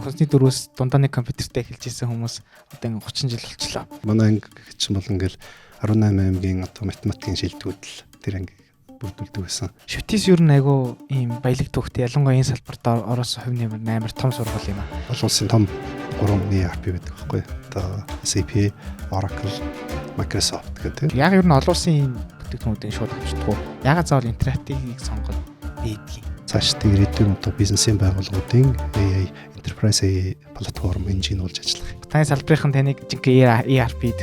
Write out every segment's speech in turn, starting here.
сонсны дөрөөс дундаа нэг компьютертэй эхэлж исэн хүмүүс одоо ингээ 30 жил болчихлоо. Манай анги чинь бол ингээл 18 аймгийн одоо математикийн шилдэгүүд л тэр анги бүрдүүлдэг байсан. Шүтээс ер нь айгүй ийм баялаг төвхтэй ялангуяа энэ салбарт ороосон хувь нэмэр амар том сургууль юм аа. Олон улсын том 3 ERP байдаг байхгүй. Одоо SAP, Oracle, Microsoft гэдэг. Яг ер нь олон улсын бүтээгдэхүүнүүдийн шууд авчдаг уу? Ягаад заавал интерактивыг сонгоод бийдгийг? Цаашдын ирээдүйн одоо бизнесийн байгууллагуудын AI Enterprise AI платформ энжин болж ажиллах. Таны салбарын таныг жинхэнэ ERP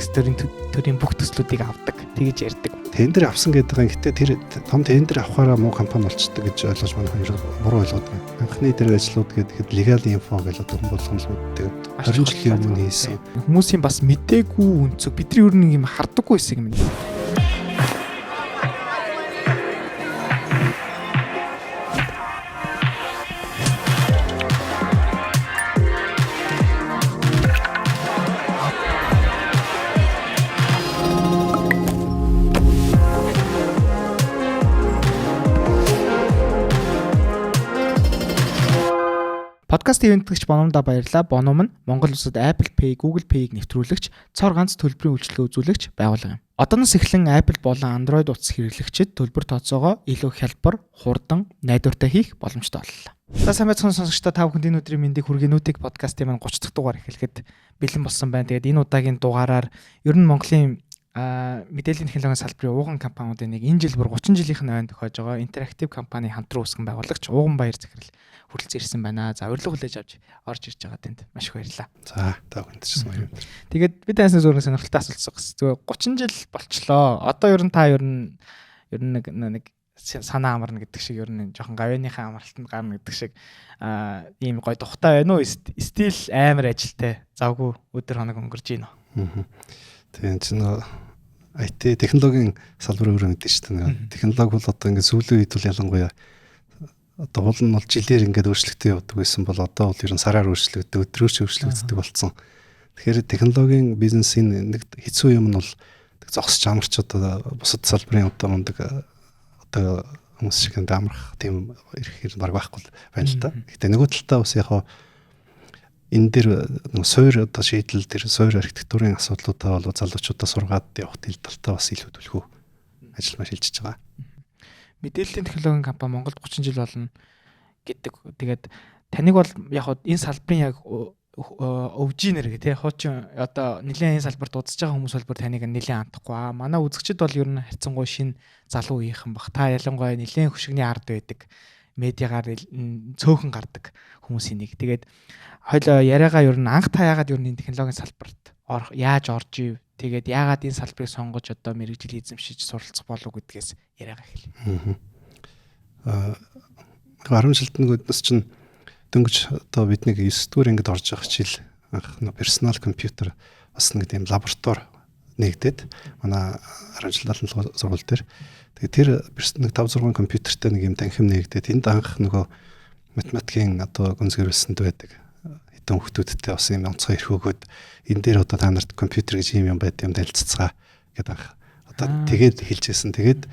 төрийн бүх төслүүдийг авдаг. Тэгэж ярьдаг. Тендер авсан гэдэг нь гэтээ тэр том тендер авахаараа муу компани болчдөг гэж ойлгож манай хүн буруу ойлгоод байна. Анхны дээр ажлууд гэдэг legal info гэж одоо болгоомжлуудтэй 20 жилийн өмнө хийсэн. Хүмүүсийн бас мдээгүй үнцөг бидний ер нь юм хардаггүй хэсэг юм. Подкаст ивэнтгэгч Бономда баярлалаа. Боном нь Монгол улсад Apple Pay, Google Pay-г нэвтрүүлэгч, цор ганц төлбөрийн үйлчилгээ үзүүлэгч байгууллага юм. Одооноос эхлэн Apple болон Android утас хэрэглэгчид төлбөр тооцоогоо илүү хялбар, хурдан, найдвартай хийх боломжтой боллоо. За сайн байцгаана сонсогчдоо, та бүхэнд энэ өдрийн мэндийг хүргэнүүдийг подкастын маань 30 дахь дугаар эхлэхэд бэлэн болсон байна. Тэгээд энэ удаагийн дугаараар ер нь Монголын мэдээллийн технологийн салбарын ууган компаниудын нэг энэ жил бүр 30 жилийнх нь ойн тохиож байгаа интерактив компани хамтран үүсгэн байгуулагч Ууган Баяр захирал хүрэлцэн ирсэн байна. За урилга хүлээж авч орж ирж байгаа тэнд маш их баярлалаа. За та бүхэнд ч баяр. Тэгээд бид таньсны зургийн сонирхолтой асуулт зүгээр 30 жил болчлоо. Одоо ер нь та ер нь нэг санаа амарна гэдэг шиг ер нь жоохон гавьяныхаа амралтанд гарна гэдэг шиг ийм гоё тухтай байна уу? Стил амар ажилтай. Завгүй өдөр хоног өнгөрж гин үү? Тийм ч нөө IT технологийн салбар өөрөө мэдэн шүү дээ. Технологи бол одоо ингээд сүүлийн үед бол ялангуяа одоо бол нь бол жилээр ингээд өөрчлөлттэй явдаг байсан бол одоо бол ер нь сараар өөрчлөгддөг, өдрөөч өөрчлөгддөг болсон. Тэгэхээр технологийн бизнесийн нэг хэцүү юм нь бол зогсож амарч одоо бусад салбарын одоо мундаг одоо хүмүүс шиг амрах тийм ирэх баг байхгүй байна л да. Гэтэ нөгөө талдаа бас яг энэ дэр суур одоо шийдэл тэр суур архитектурын асуудлуудаа бол залуучуудаа сургаад явах тэл талтаа бас илүү төлхөө ажил маш шилжиж байгаа. Мэдээллийн технологийн компани Монголд 30 жил болно гэдэг. Тэгээд таныг бол яг энэ салбарын яг өвжинэр гэх тий хуучин одоо нэлээд энэ салбарт удаж байгаа хүмүүс бол бүр таныг нэлээд андахгүй. Манай үзэгчид бол ер нь харьцангуй шин залуу үеийнхэн баг. Та ялангуяа нэлээд хөшигний ард байдаг. Медиагаар цөөхөн гардаг хүмүүсийн нэг. Тэгээд хойлоо яриагаа ер нь анх та яагаад ер нь энэ технологийн салбарт яаж орж ив? Тэгээд яагаад энэ салбарыг сонгож одоо мэргэжил эзэмшиж суралцах болов гэдгээс яриагаа эхэлье. 10 шилдэгнээс чинь дөнгөж одоо бид нэг 9 дугаар ангид орж байгаа хичээл анх персонал компьютер бас нэг тийм лаборатори нэгдээд манай 10 жилийн сургууль дээр тэгээд тэр нэг 5-6 компьютертэй нэг юм танхим нэгдээд энд анх нөгөө математикийн одоо гүнзгийрүүлсэнд байдаг хэдэн хүмүүсттэй бас юм онцгой ирэх өгөөд энэ дээр одоо та нарт компьютер гэж юм байд юм танилццгаа гэдэг анх одоо тэгээд хэлжсэн. Тэгээд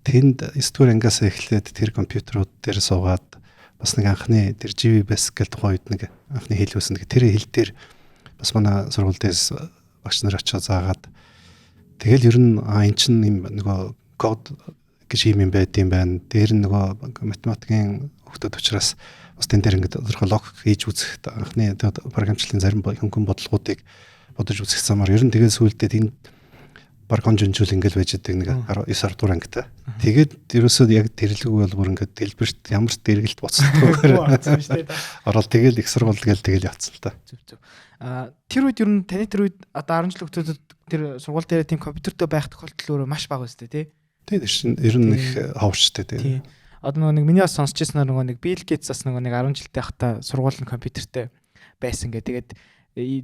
тэнд 9 дугаар ангиас эхлээд тэр компьютерууд дээр суугаад бас нэг анхны тэр GVBS гэдэг тухайд нэг анхны хэл үүсэн. Тэр хэл дээр бас манай сургууль дээрс багш нар очиж заагаад тэгэл ер нь эн чинь нөгөө код гэж юм байд юм байна. Дээр нөгөө математикийн хөгтөд учраас бас тэн дээр ингээд тодорхой логик хийж үзэх анхны програмчлалын зарим хөнгөн бодлогоодыг бодож үзэх замаар ер нь тэгэл сүүлдээ тэнд баргон жинжүүл ингээл байж байгаа нэг 9 дугаар ангитай. Тэгээд ерөөсөө яг тэрлэг бол бүр ингээд дэлбэрт ямар ч дэргэлт боцсдоггүйгээр ороод тэгэл их сургууль тэгэл явцсан л та. Зүг. Тэр үед ер нь таны тэр үед одоо 10 жил хөгтөд тэр сургууль дээр тийм компьютертэй байх тохиолдол өөрөө маш бага өстэй тий. Тэгээд ер нь их ховчтой тий. Одоо нэг миний бас сонсч ирсэн нөгөө нэг Bill Gates бас нөгөө нэг 10 жилтэй байхдаа сургуулийн компьютертэй байсан гэ. Тэгээд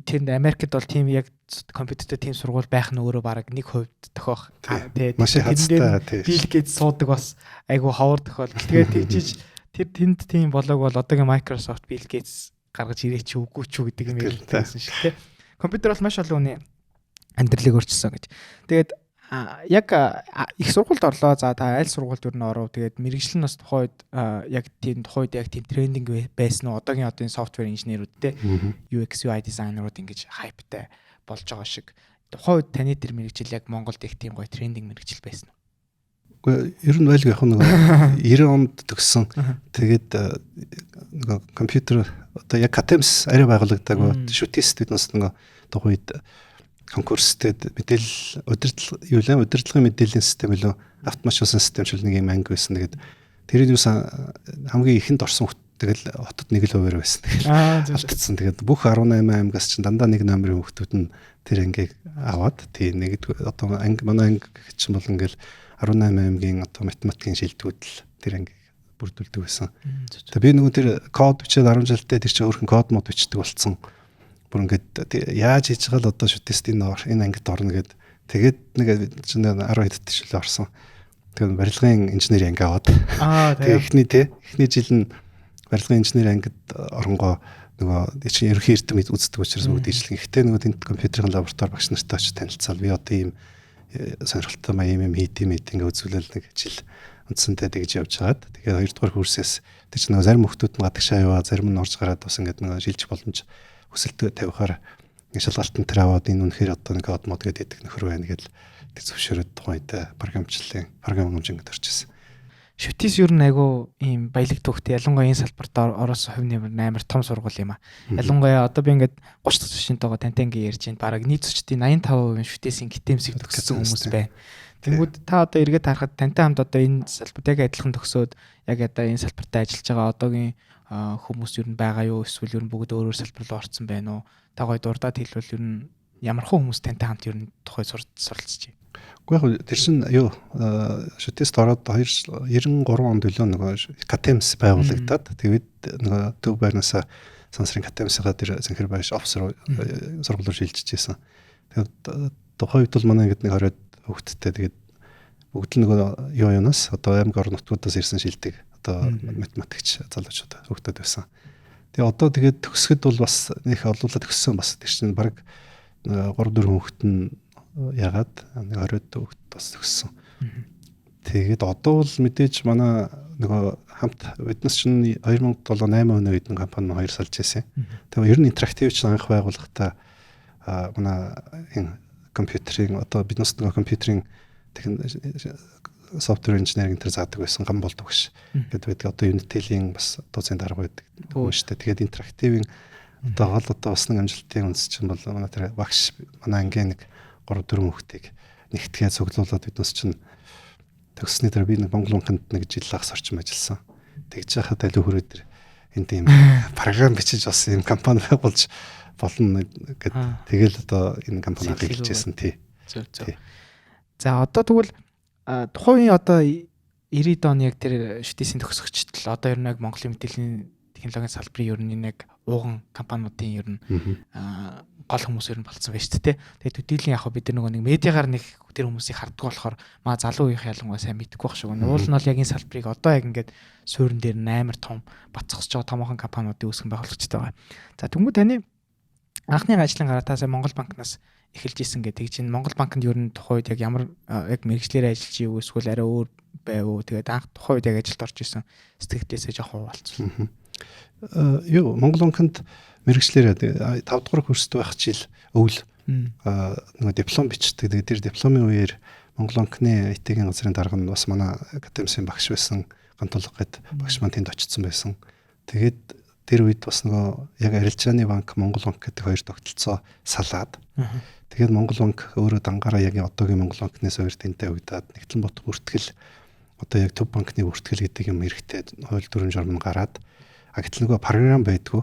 тэнд Америкт бол тийм яг компьютертэй тийм сургууль байх нь өөрөө бараг 1% тохиох. Тэгээд маш хацтай тий. Bill Gates суудаг бас айгу ховор тохиол. Тэгээд тэгжиж тэр тэнд тийм болоог бол одоогийн Microsoft Bill Gates гаргаж ирээч үгүй ч үү гэдэг юм ярьсан шүү дээ. Компьютер бол маш олон хүний амьдралыг өөрчилсөн гэж. Тэгээд яг их сургуульд орлоо. За та аль сургуульд юу н оров. Тэгээд мэргэжил нь бас тухайд яг тийм тренинг байсан уу? Одоо энэ софтвер инженерүүд те UX UI дизайнерууд ингэж хайптай болж байгаа шиг. Тухайд таны тэр мэргэжил яг Монголд их тийм гоё тренинг мэргэжил байсан уу? Гэхдээ ер нь байлгүй яг нэг 90 онд төгссөн. Тэгээд нэг компьютер одоо яг Катемс арай байгуулагдаагүй шүтист бид нас нэг тухайд конкурстэд мэдээлэл удирдлагын мэдээллийн систем билүү автоматжуулсан систем ч нэг юм анги байсан. Тэгээд тэрийг юусан хамгийн ихэнд орсон тэгэл хотод нэг л хуваар байсан. Алдсан. Тэгээд бүх 18 аймагаас ч дандаа нэг номерын хүүхдүүд нь тэр ангийг аваад тий нэг одоо анги манай анги гэх чинь бол ингээл 18 аймгийн одоо математикийн шилдэгүүд л тэр ангийг бүрдүүлдэг байсан. Тэгээд би нөгөө тэр код бичээд 10 жилдээ тэр чинь өөрхөн код мод бичдэг болсон. Бүр ингээд яаж хийж байгаа л одоо шүтээс энэ ангид орно гэд тэгээд нэг чинь 10 хэд тийшээ орсон. Тэгээд барилгын инженери анги аваад. Тэгээд эхний жил нь барилгын инженери ангид оронгоо нөгөө чинь ерөнхий эрдэм үздэг учраас бүгд ижлэг. Гэхдээ нөгөө тэнд компьютерийн лаборатори багш нартай очиж танилцал би одоо ийм сонирхолтой юм хийдэм ингээ үзүүлэл нэг жил үндсэнтэй тэгж явж хагаад тэгээд 2 дугаар курсээс тэр чинь нөгөө зарим хүмүүс нь гадагшаа яваа зарим нь орж гараад бас ингээ нөгөө шилжих боломж хүсэлт тавихаар нэг шалгалтын тэр аваад энэ үнэхээр одоо нэг код мод гэдэг нөхөр байна гэдэл тэр зөвшөөрөд тухайд програм хэмжээнд орчихсон. Шүтис ер нь айгу ийм баялаг төвхтэй ялангуяа энэ салбарт ороосон хувь нэмэр амар том сургууль юм а. Ялангуяа одоо би ингээд 30 дахь жишээнтэйгоо тантай ингээ ярьж байна. Бараг нийт зочдын 85% шүтээсийн Катемсийг төгссөн хүмүүс байна. Тэнгүүд та одоо эргээд харахад тантай хамт одоо энэ салбарт яг адилхан төгсөөд яг одоо энэ салбартаа ажиллаж байгаа одоогийн хүмүүс ер нь байгаа юу? Эсвэл ер нь бүгд өөр салбар руу орсон байна уу? Та гоё дурдаад хэлвэл ер нь ямархан хүмүүс тантай хамт ер нь тухай суралцж байна. Гэхдээ яг тэр чинь юу шүтэст ороод 93 онд үлээ нөгөө Катемс байгуулагдаад тэгээд нөгөө төв байрнасаа сансрын Катемсгаа тэр зэнхэр байш офсер сургууль руу шилжиж байсан. Тэгээд тухайн үед бол манай ингэдэг нэг 20 хүүхэдтэй тэгээд бүгд л нөгөө юу юунаас одоо аймаг орон нутгуудаас ирсэн шилдэг одоо математикч залуучууд хүүхдүүд байсан. Тэгээ одоо тэгээд төгсгöd бол бас нөх олуулаад төгссөн бас тэр чинь баг 3-4 хүүхэд нь ягаад нэг 20 хүүхэд бас төгссөн. Тэгээд одоо бол мэдээж манай нөгөө хамт биднес чинь 2007 8 оны үед нэг компани 2 салж ирсэн. Тэгээд ер нь интерактив ч анх байгуулахдаа манай энэ компьютерийн одоо биднес нөгөө компьютерийн софтвер инженеринг тэр заадаг байсан гам болдог ш. Гэдэг одоо Unity-ийн бас дууцын дарга байдаг шүү дээ. Тэгээд интерактивын одоо бас нэг амжилтын үндэс чинь бол манай тэр багш манай ангийн нэг 3-4 хүүхдийг нэгтгэхэд цуглуулад биднес чинь төгссөний дараа би нэг Монгол банкнд нэг жил лагс орчим ажилласан. Тэгж яхад аль хөрөө тэр энэ тийм програм бичиж бас юм компани байгуулж болно гэд тэгэл одоо энэ компани хэлжсэн тий. За одоо тэгвэл тухайн одоо 90-ад оны яг тэр шүтээсийн төгсөгчдөл одоо ер нь яг Монголын мэдээллийн технологийн салбарын ер нь яг ууган компаниудын ер нь гол хүмүүс ер нь болцсон байж тээ. Тэгээд төдийлэн яг бид нар нэг медиагаар нэг тэр хүмүүсийг харддаг болохоор маа залуу үеийн ялангуяа сайн мэдэхгүй байх шиг байна. Уул нь бол яг энэ салбарыг одоо яг ингээд суурин дээр амар том бацсахж байгаа томоохон компаниудын үүсгэн байгуулагчтай байгаа. За тэгвэл таны анхны ажлын гараа та сая Монгол банкнаас эхэлж исэн гэдэг чинь Монгол банкнд ер нь тухайд яг ямар яг мэргэжлэр ажиллаж юу эсвэл арай өөр байв уу? Тэгээд анх тухайд яг ажилд орж исэн сэтгэлдээсээ жоохон хуваалцсан. Юу Монгол банкнд мэргэжлэр 5 дугаар курст байх жил өвл нөгөө диплом бичдэг. Тэр дипломын үеэр Монгол банкны IT-ийн газрын дарга нь бас манай академийн багш байсан гантулга гэд багш маань тэнд очсон байсан. Тэгээд тэр үед бас нөгөө яг арилжааны банк Монгол банк гэдэг хоёр тогтолцоо салаад тэгээд Монгол банк өөрөө дангаараа яг одоогийн Монгол банкнаас хоёр тэнтэй өгдөөд Нэгтлэн бот бүртгэл одоо яг төв банкны бүртгэл гэдэг юм хэрэгтэй хууль дүрм журам гараад гэтэл нөгөө програм байдгүй.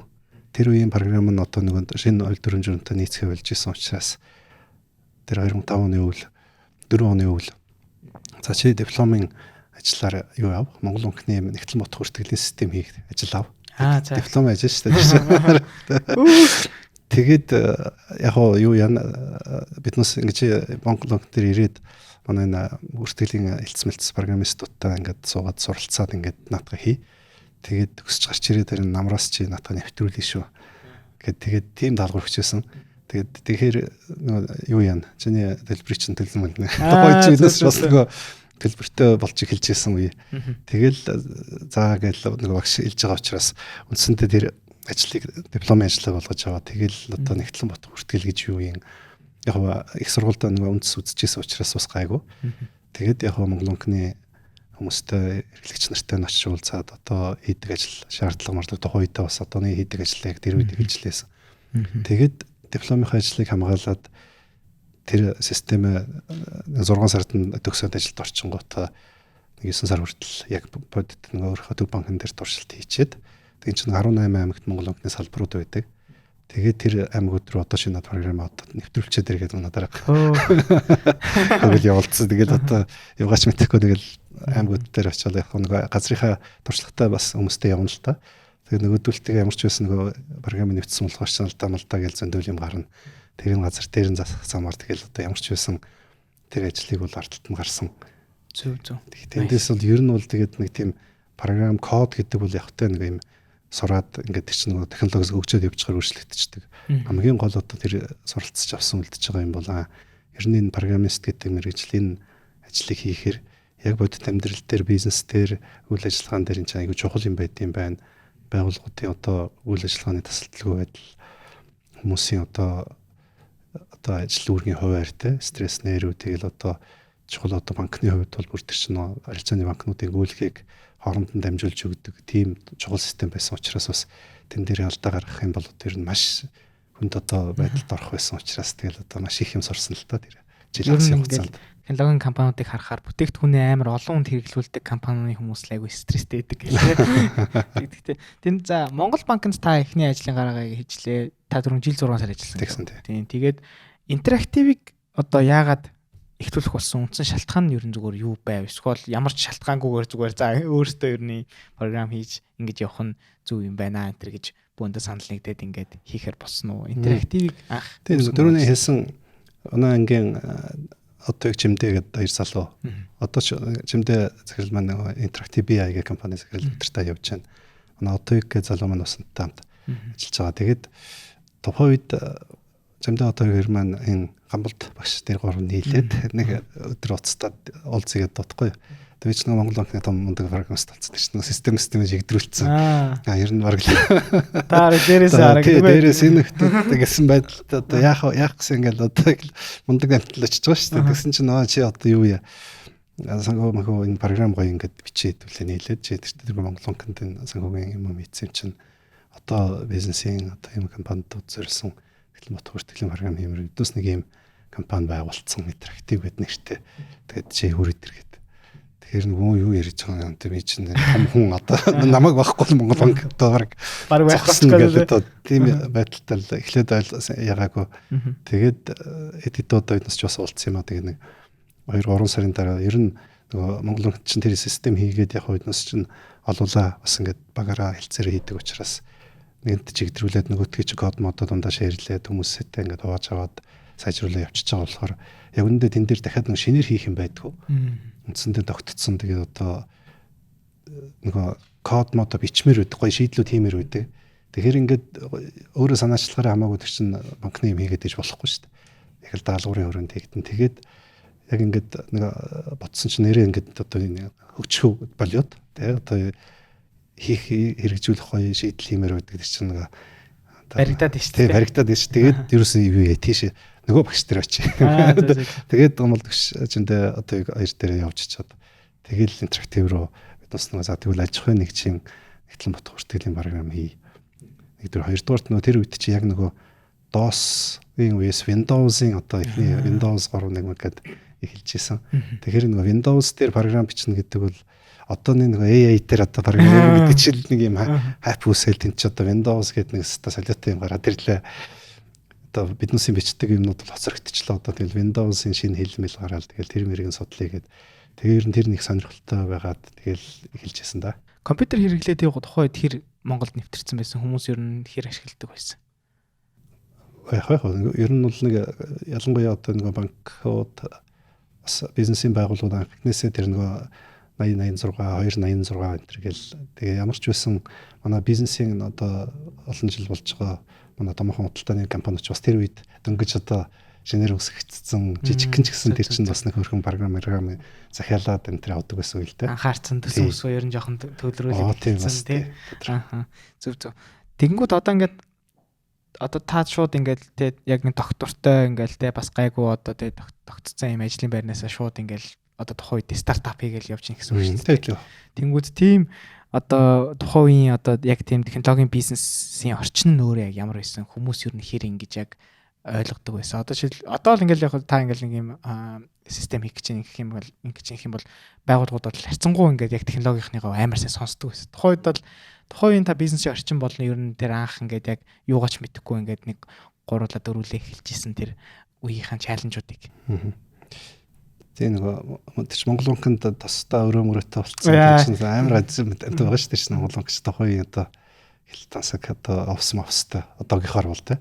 Тэр үеийн програм нь одоо нөгөө шинэ хууль дүрм журамтай нийцгээ болж исэн учраас тэр 2005 оны үйл 4 оны үйл за чи дипломын ажиллаар юу яв Монгол банкны Нэгтлэн бот бүртгэлийн систем хийх ажил ав. Диплом ажил шүү дээ. Тэгээд яг юу яана биднес ингэж Монгол банк дээр ирээд манай бүртгэлийн хэлцмэлцс программистуудтай ингээд суугаад суралцаад ингээд наатга хий. Тэгээд өсч гарч ирээд тэр намраас чи наатга нэвтрүүлээ шүү. Гэт тэгээд тийм даалгавар өгчээсэн. Тэгэхээр нөгөө юу яана? Чиний төлбөрийг чинь төлсөн мөн. Хойч биднес бас нөгөө төлбөртэй болж эхэлж байсан үе. Тэгэл заа гэж нөгөө багш хэлж байгаа учраас үндсэндээ тэр ажлыг дипломын ажлаа болгож аваа. Тэгэл одоо Нэгтлэн бот хүртэл гэж юу юм. Яг их сургуультай нөгөө үндэс үзчихсэн учраас бас гайгүй. Тэгээд яг Монгол банкны хүмүүстэй эрхлэгч нартай нь очиж уулзаад одоо хийдэг ажил шаардлага марлаг тухайдаа бас одооний хийдэг ажлаа яг тэр үед хэлжлээсэн. Тэгээд дипломын ажлыг хамгаалаад тэр системээ 6 сард нь төгсөөд ажилд орчингуудаа 9 сар хүртэл яг бодит нөгөө өөрийнхөө төв банкн дээр туршилт хийчихэд тэгээд чинь 18 аймагт Монгол банкны салбарууд байдаг. Тэгээд тэр аймагуд руу одоо шинэ програм одоо нэвтрүүлчихэд иргээд надаараа тэгэл явуулсан. Тэгээд одоо явгаач мэдэхгүй тэгэл аймагуд дээр очиод яг нөгөө газрынхаа туршлагатай бас хүмүүстэй явна л та. Тэгээд нөгөөдөлтөйг ямар ч байсан нөгөө програмын нэвтсэн болохоор ч алдаа малдаа гэж зөндөл юм гарна. Тэр энэ газар дээр нь засах замаар тэгэл одоо ямар ч байсан тэр ажлыг бол ардталт нь гарсан. Зөв. Тэндээс бол ер нь бол тэгээд нэг тийм програм код гэдэг бол явахтай нэг юм сураад ингээд тэр чинь нөгөө технологиос хөгжөөд явж байгаа өөрчлөгдчихдөг. Хамгийн гол одоо тэр суралцж авсан үлдчихэж байгаа юм бол ер нь энэ программист гэдэг мэргэжлийн ажлыг хийхээр яг бодит амьдрал дээр бизнес дээр үйл ажиллагаан дээр энэ чинь аягүй чухал юм байд юм байна. Байгууллагуудын одоо үйл ажиллагааны тасалдaltaгүй байдал хүмүүсийн одоо ажил үүргийн хуваарьтай стресс нэрүү тэгэл одоо чухал одоо банкны хувьд бол бүр тэр чинь арилжааны банкнуудын гүйлгийг хооронд нь дамжуулж өгдөг тийм чухал систем байсан учраас бас тэн дээр алдаа гаргах юм бол тэр нь маш хүнд одоо байдалд орох байсан учраас тэгэл одоо маш их юм сурсан л та тэр жил гарсан хугацаанд. Технологийн компаниудыг харахаар бүтээгдэхүүнээ амар олон хүнд хэрэглүүлдэг компанийн хүмүүс айгүй стресстэй байдаг гэх. Тэнд за Монгол банкнд та эхний ажлын гараагаа хийжлээ. Та түрүүн жил 6 сар ажилласан. Тийм. Тэгээд интерактивыг одоо яагаад ихтүүлэх болсон үндсэн шалтгаан нь ер нь зүгээр юу байв? Эсвэл ямар ч шалтгаангүйгээр зүгээр за өөртөө ерний програм хийж ингэж явах нь зөв юм байна энэ гэж бөөндө санал нэгдээд ингээд хийхээр болсон уу? Интерактивыг анх. Тийм түрүүний хэлсэн оноо ангийн одоо чимдээ гэдэг 2 залуу. Одоо чимдээ захирал маань интерактив BI гэх компани захирал өдөртөө явж байна. Оноо одоо гэх залуу маань бас хамт ажиллаж байгаа. Тэгээд тухайн үед чимдээ одоо хэр маань энэ гамбалт багш дээр 3 нийлээд нэг өдөр уцтаад уулзгээд дутхгүй. Тэгээд ч нэг Монгол банкны том мундаг программист болсон чинь системээ шигдрүүлсэн. Ер нь бараг л. Таар дээрээс харагдав. Дээрээс энэ хөтөлтэй гэсэн байдалд одоо яах гэсэн ингээл одоо мундаг амтлал очиж байгаа шүү дээ. Тэгсэн чинь чи одоо юу яа. Санхүү энэ програм гоё ингээд бичээд үлээ нийлээд чи тэр Монгол банкнд энэ санхүүгийн юм ийцсэн чинь одоо бизнесийн одоо юм компаниуд зориулсан Нэгтлэн бот хүртгэлийн програм хиймэр өдөөс нэг юм компани байгуулсан интерактив гэдэг нэртэй. Тэгээд чи хүрээд иргээд. Тэгэхээр нөгөө юу ярьж байгаа юм те би чинь том хүн одоо намайг байхгүй Монгол банк одоо баг байхгүй одоо тийм байдалтай л эхлээд ягаагүй. Тэгээд эдитод ойдноос ч бас уулзсан юм а тэгээд нэг 2-3 сарын дараа ер нь нөгөө Монгол банк чинь тэр систем хийгээд яг ойдноос чинь олуулаа бас ингээд багаараа хэлцээр хийдэг учраас нэгд чигдрүүлээд нөгөөтгий чи код модод дундаа шеэрлээд хүмүүстэй ингээд хувааж аваад сайжруулаад явчихж байгаа болохоор яг үүндээ тэн дээр дахиад нэг шинээр хийх юм байдгүй. Үндсэндээ тогтцсон тэгээд одоо нөгөө код модо бичмээр байдаг гоё шийдлүүд хиймээр байдаг. Тэгэхээр ингээд өөрөө санаачлагаараа хамаагүй тэр чинь банкны юм хийгээд иж болохгүй шүү дээ. Яг л даалгаврын өрөөнд хийгдэн. Тэгээд яг ингээд нэг ботсон чинь нэрээ ингээд одоо хөгжих болоод тэгээд одоо хийх хэрэгжүүлэх гоё шийдэл хиймээр байдаг тэр чинь нэг баригдаад шүү дээ. Баригдаад шүү. Тэгээд ерөөсөө юу яа тийш нөгөө багш дээр очив. Тэгээд гомол төгш чиндээ одоо 2 дээр явж чад. Тэгэл интерактив руу бид бас нөгөө за тэгвэл аж ахуйн нэг чинь Нэгтлэн бот хүртгэлийн програм хий. Нэгдүгээр хоёрдугаарт нөгөө тэр үед чи яг нөгөө DOS-ийн үеэс Windows-ийн одоо ихний Windows 3.1 гэдэг эхэлж исэн. Тэгэхээр нөгөө Windows дээр програм бичнэ гэдэг бол одооний нэг AI дээр одоо програм гэдэг чинь нэг юм хайп үсэл тэн чи одоо Windows гэдэг нэг солиотой юм гараад ирлээ. Одоо биднээсийн бичдэг юмнууд бол хоцрогдчихлоо. Одоо тэгэл Windows-ийн шинэ хэлмэл гараад тэгэл тэр мэрийн судлаа гээд тэгээд тэр нэг сонирхолтой байгаад тэгэл эхэлжсэн да. Компьютер хэрэглээд явах тухайд хэр Монголд нэвтэрсэн байсан хүмүүс ер нь хэр ашигладаг байсан. Ер нь бол нэг ялангуяа одоо нэг банкуд бас бизнесийн байгууллагууд анхнээсээ тэр нэг 8086 286 энэ гэл тэгээ ямар ч байсан манай бизнесийн одоо олон жил болж байгаа манай томоохон худалдааны компаниуч бас тэр үед дөнгөж одоо шинээр үсгэгдсэн жижигхэн ч гэсэн тэр чинь бас нэг хөрхөн програм захиалаад энэ тэр авдаг байсан үйл дээ. Анхаарсан төсөн өсгөө ер нь жоохон төлрүүлээд хэлсэн тий. Аа зөв. Тэгэнгүүт одоо ингээд одоо та шууд ингээд тий яг нэг доктортой ингээд тий бас гайгүй одоо тий тогтцсон юм ажлын байрнаасаа шууд ингээд одоо тухайн үед стартап хийгээл явж ийн гэсэн үг шүү дээ. Тэнгүүд тийм одоо тухайн үеийн одоо яг тийм технологийн бизнесийн орчин нь өөрөө яг ямар байсан хүмүүс ер нь хэр ингэж яг ойлгодог байсан. Одоо л ингээл яг та ингээл нэг юм систем хийх гэж юм бол байгууллагууд бол харьцангуй ингээд яг технологийнхныгаа амар сайн сонсдог байсан. Тухайн үеийн та бизнесийн орчин болно ер нь тэр анх ингээд яг юугаач мэдэхгүй ингээд нэг гурлаа дөрвөлээ эхэлжсэн тэр үеийнхэн чаленжуудыг. Тэгээ нөгөө Монгол банкнд тусдаа өрөөмөрөтэй болсон амар азим байгаа шүү дээ. Монгол банк ч тухайн одоо хилтансаг одоо офстой одоогийнхоор бол тэ.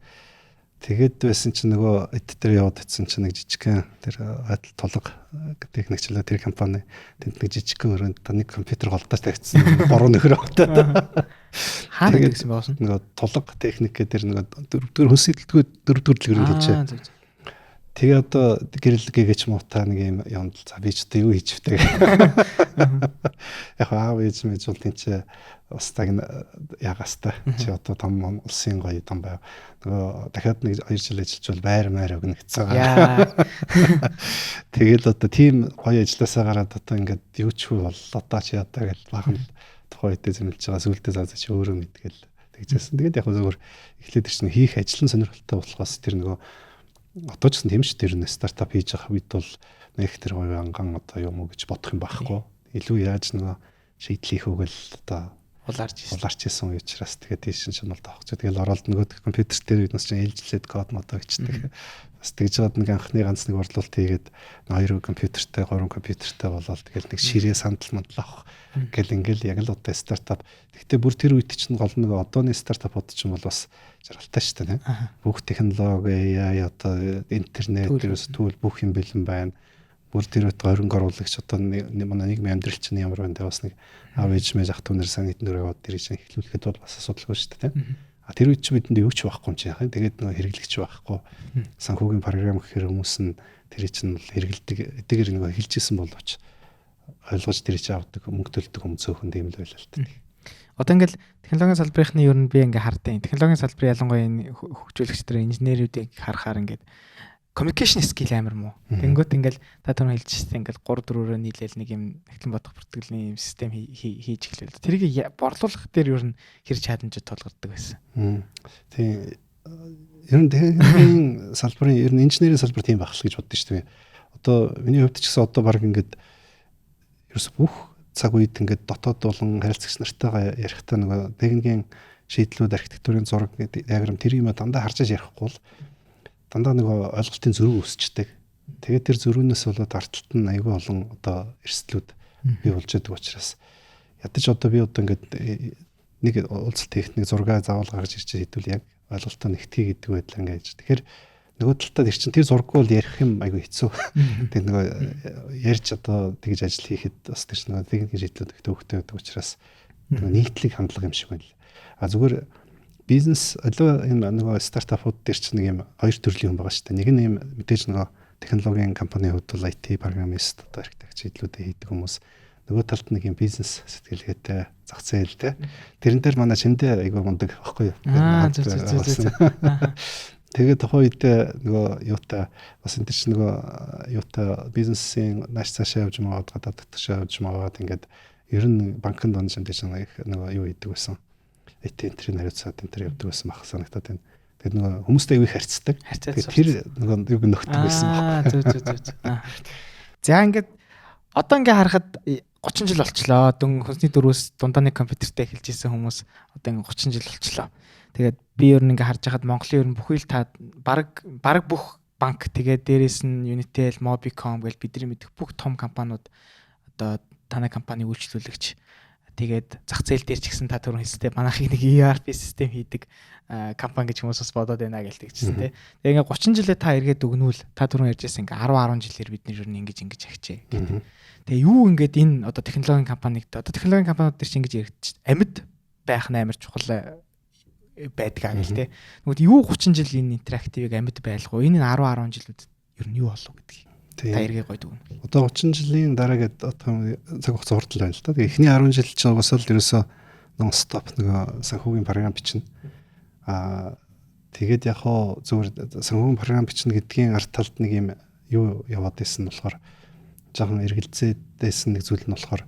Тэгээд байсан чинь нөгөө эд дээр яваад идсэн чинь нэг жижигхэн тэр адил толго гэдэг нэгчлээ тэр компани тэнд нэг жижигхэн өрөөнд нэг компьютер голдож тавьчихсан 3 нөхөр өгтөө. Хаана гэсэн боосон? Нөгөө толго техник гэдэг нөгөө дөрөвдүгээр хөсөлтгөө дөрөвдүгээр л хэлжээ. Тэгээ одоо гэрэл гээч муутай нэг юм юмд за би ч одоо юу хийж втэ. Яг аав ээж мэж бол тийч бас таг ягаас та чи одоо том улсын гоё том байв. Нөгөө дахиад нэг 2 жил ажиллаж бол байр өгнө гэсэн байгаа. Тэгэл одоо тийм гоё ажилласаа гараад одоо ингээд юу ч хүү боллоо та чи одоо гэж бахан тухайн үедээ зэмлж байгаа сүултээ заа чи өөрөө мэдгээл тэгжсэн. Тэгээд яг зөвхөн эхлээд ирсэн хийх ажил нь сонирхолтой болохоос тэр нөгөө одоо ч гэсэн тийм шүү дээ. Стартап хийж байгаа үед бол нэг тэр гоё анган одоо юм уу гэж бодох юм байхгүй. Илүү яаж нөгөө шийдэл хийх үгэл одоо улаарч исэн учраас тэгээд тийш чинь бол таах ч. Тэгэл ороод нөгөө компьютер дээр биднес чинь ээлжлээд код модоо хийдэг. Бас тэгж жаад нэг анхны ганц нэг борлуулалт хийгээд 2 компьютертэй 3 компьютертэй болоод тэгэл нэг ширээ сандал авах гэл ингээл яг л одоо стартап. Гэхдээ бүр тэр үед чинь гол нэг одооны стартапууд чинь бол бас жаргалтай шүү дээ. Бүх технологи, AI одоо интернет дээрээс түүл бүх юм бэлэн байна. Бүр тэр үед орон оруулагч одоо манай нийгмийн амьдрал чинь ямар байна те бас нэг аав ээж мэж ах トゥ нэр сайн нийтнэр яваад тэр чинь эхлүүлэхэд бол бас асуудалгүй шүү дээ. А тэр үед чинь бидэнд юу ч байхгүй юм чи яхаа. Тэгээд нөгөө хэрэглэгч байхгүй. Санхүүгийн програм гэхээр хүмүүс нь тэр чинь бол хэрэгэлдэг эдгээр нөгөө хэлжсэн боловч ойлгож тэр чинь авдаг мөнгө төлдөг хүмүүс өөхөн тийм л байлаа л та. Одоо ингээл технологийн салбарынхны ер нь би ингээ хардیں۔ Технологийн салбарын ялангуяа энэ хөгжүүлэгчдэр инженерүүдийг харахаар ингээд communication skill амар муу. Тэнгөт ингээл та түрүү хэлжсэн ингээл 3-4-өөр нийлээл нэг юм эхлэн бодох бүртгэлийн юм систем хийж эхлэв. Тэрийг борлуулах дээр ер нь хэр чаленжд тулгардаг байсан. Тийм. Ер нь техникийн салбарын ер нь инженерийн салбар тийм байх л гэж боддоо шүү дээ. Одоо миний хувьд ч гэсэн одоо баг ингээд ерөөс бүх цаг үед ингээд дотоод болон харилцагч нартайгаа ярихдаа нөгөө техникийн шийдлүүд архитектурын зураг диаграм тэр юм дандаа харж ярихгүй бол дандаа нөгөө ойлголтын зөрүү өсчдөг. Тэгээд тэр зөрүүнээс болоод арталт нь аягүй олон одоо эрсдлүүд бий болж байгаа учраас ядаж одоо би одоо ингээд нэг уулзалт техник зургаа заавал гаргаж ирж хэдүүл яг ойлголтоо нэгтгэе гэдэг байдал ингээд. Тэгэхээр нөгөө талдаа тэр чинь тэр зурггүй бол ярих юм аягүй хэцүү. Тэгээд нөгөө ярьж одоо тэгж ажил хийхэд бас тэр чинь нөгөө техникийн шийдлүүд төвхтэй байдаг учраас нийтлэг хандлага юм шиг байна. А зүгээр бизнес аливаа энэ нөгөө стартапууд дээр чинь нэг юм 2 төрлийн хүн байгаа шүү дээ. Нэг нь юм мэдээж нөгөө технологийн компани хувьд бол IT программист одоо архитект шийдлүүдээ хийдэг хүмүүс. Нөгөө талд нэг юм бизнес сэтгэлгээтэй зах зээлтэй. Тэрэн дээр манай шиндээ айгүй мундаг баггүй юу? Тэгээд тухайн үед нөгөө юутай бас энэ чинь нөгөө юутай бизнесийн нааш цаашаа явж маад гадаад татшаа явж маад ингээд ер нь банкнд он шиндээ чинь нөгөө юу хийдэг байсан. IT энтрийн хариуцаад энтер явдаг байсан бах санагтаад байна. Тэгээд нөгөө хүмүүстэй аягүй харьцдаг. Тэгээд тэр нөгөө юг нөхдөг байсан баг. Зүг. За ингээд одоо ингээ харахад 30 жил болчлоо. Хүнсний дөрвөөс дундаа нэг компьютертэй эхэлж исэн хүмүүс одоо ингээ 30 жил болчлоо. Тэгээд би ер нь ингээ харж байхад Монголын ер нь бүхий л та баг бүх банк тэгээд дээрээс нь Unitel, Mobicom гэл бидний мэдих бүх том компаниуд одоо танай компани үйлчлүүлэгч тэгээд зах зээл дээр ч гэсэн та түрүүн хэлсэтэй манайхыг нэг ERP систем хийдэг компани гэж хүмүүс бас бодоод байна гэж тэгчихсэн тий. Тэгээ ингээ 30 жилээ та эргээд өгнүүл та түрүүн ярьжсэн ингээ 10 жилээр бид нэр нь ингэж ахичээ гэдэг. Тэгээ юу ингээд энэ одоо технологийн компанид одоо технологийн компаниуд дээр чи ингэж яригдчих амьд байх нь амар чухал байдаг гэх те. Нөгөө юу 30 жил энэ интерактивыг амьд байлгуу. Энэ 10 жилүүдэд ер нь юу болов гэдгийг. Та эргээ гойд өгнө. Одоо 30 жилийн дараа гэдэг цаг хугацаа хурдан байна л да. Тэгээ эхний 10 жил ч угаасаа л ерөөсөө нон стоп нөгөө санхүүгийн програм бичнэ. Тэгээд яг хоо зүгээр санхүүгийн програм бичнэ гэдгийн ард талд нэг юм юу яваад байсан нь болохоор жоохон эргэлзээдсэн нэг зүйл нь болохоор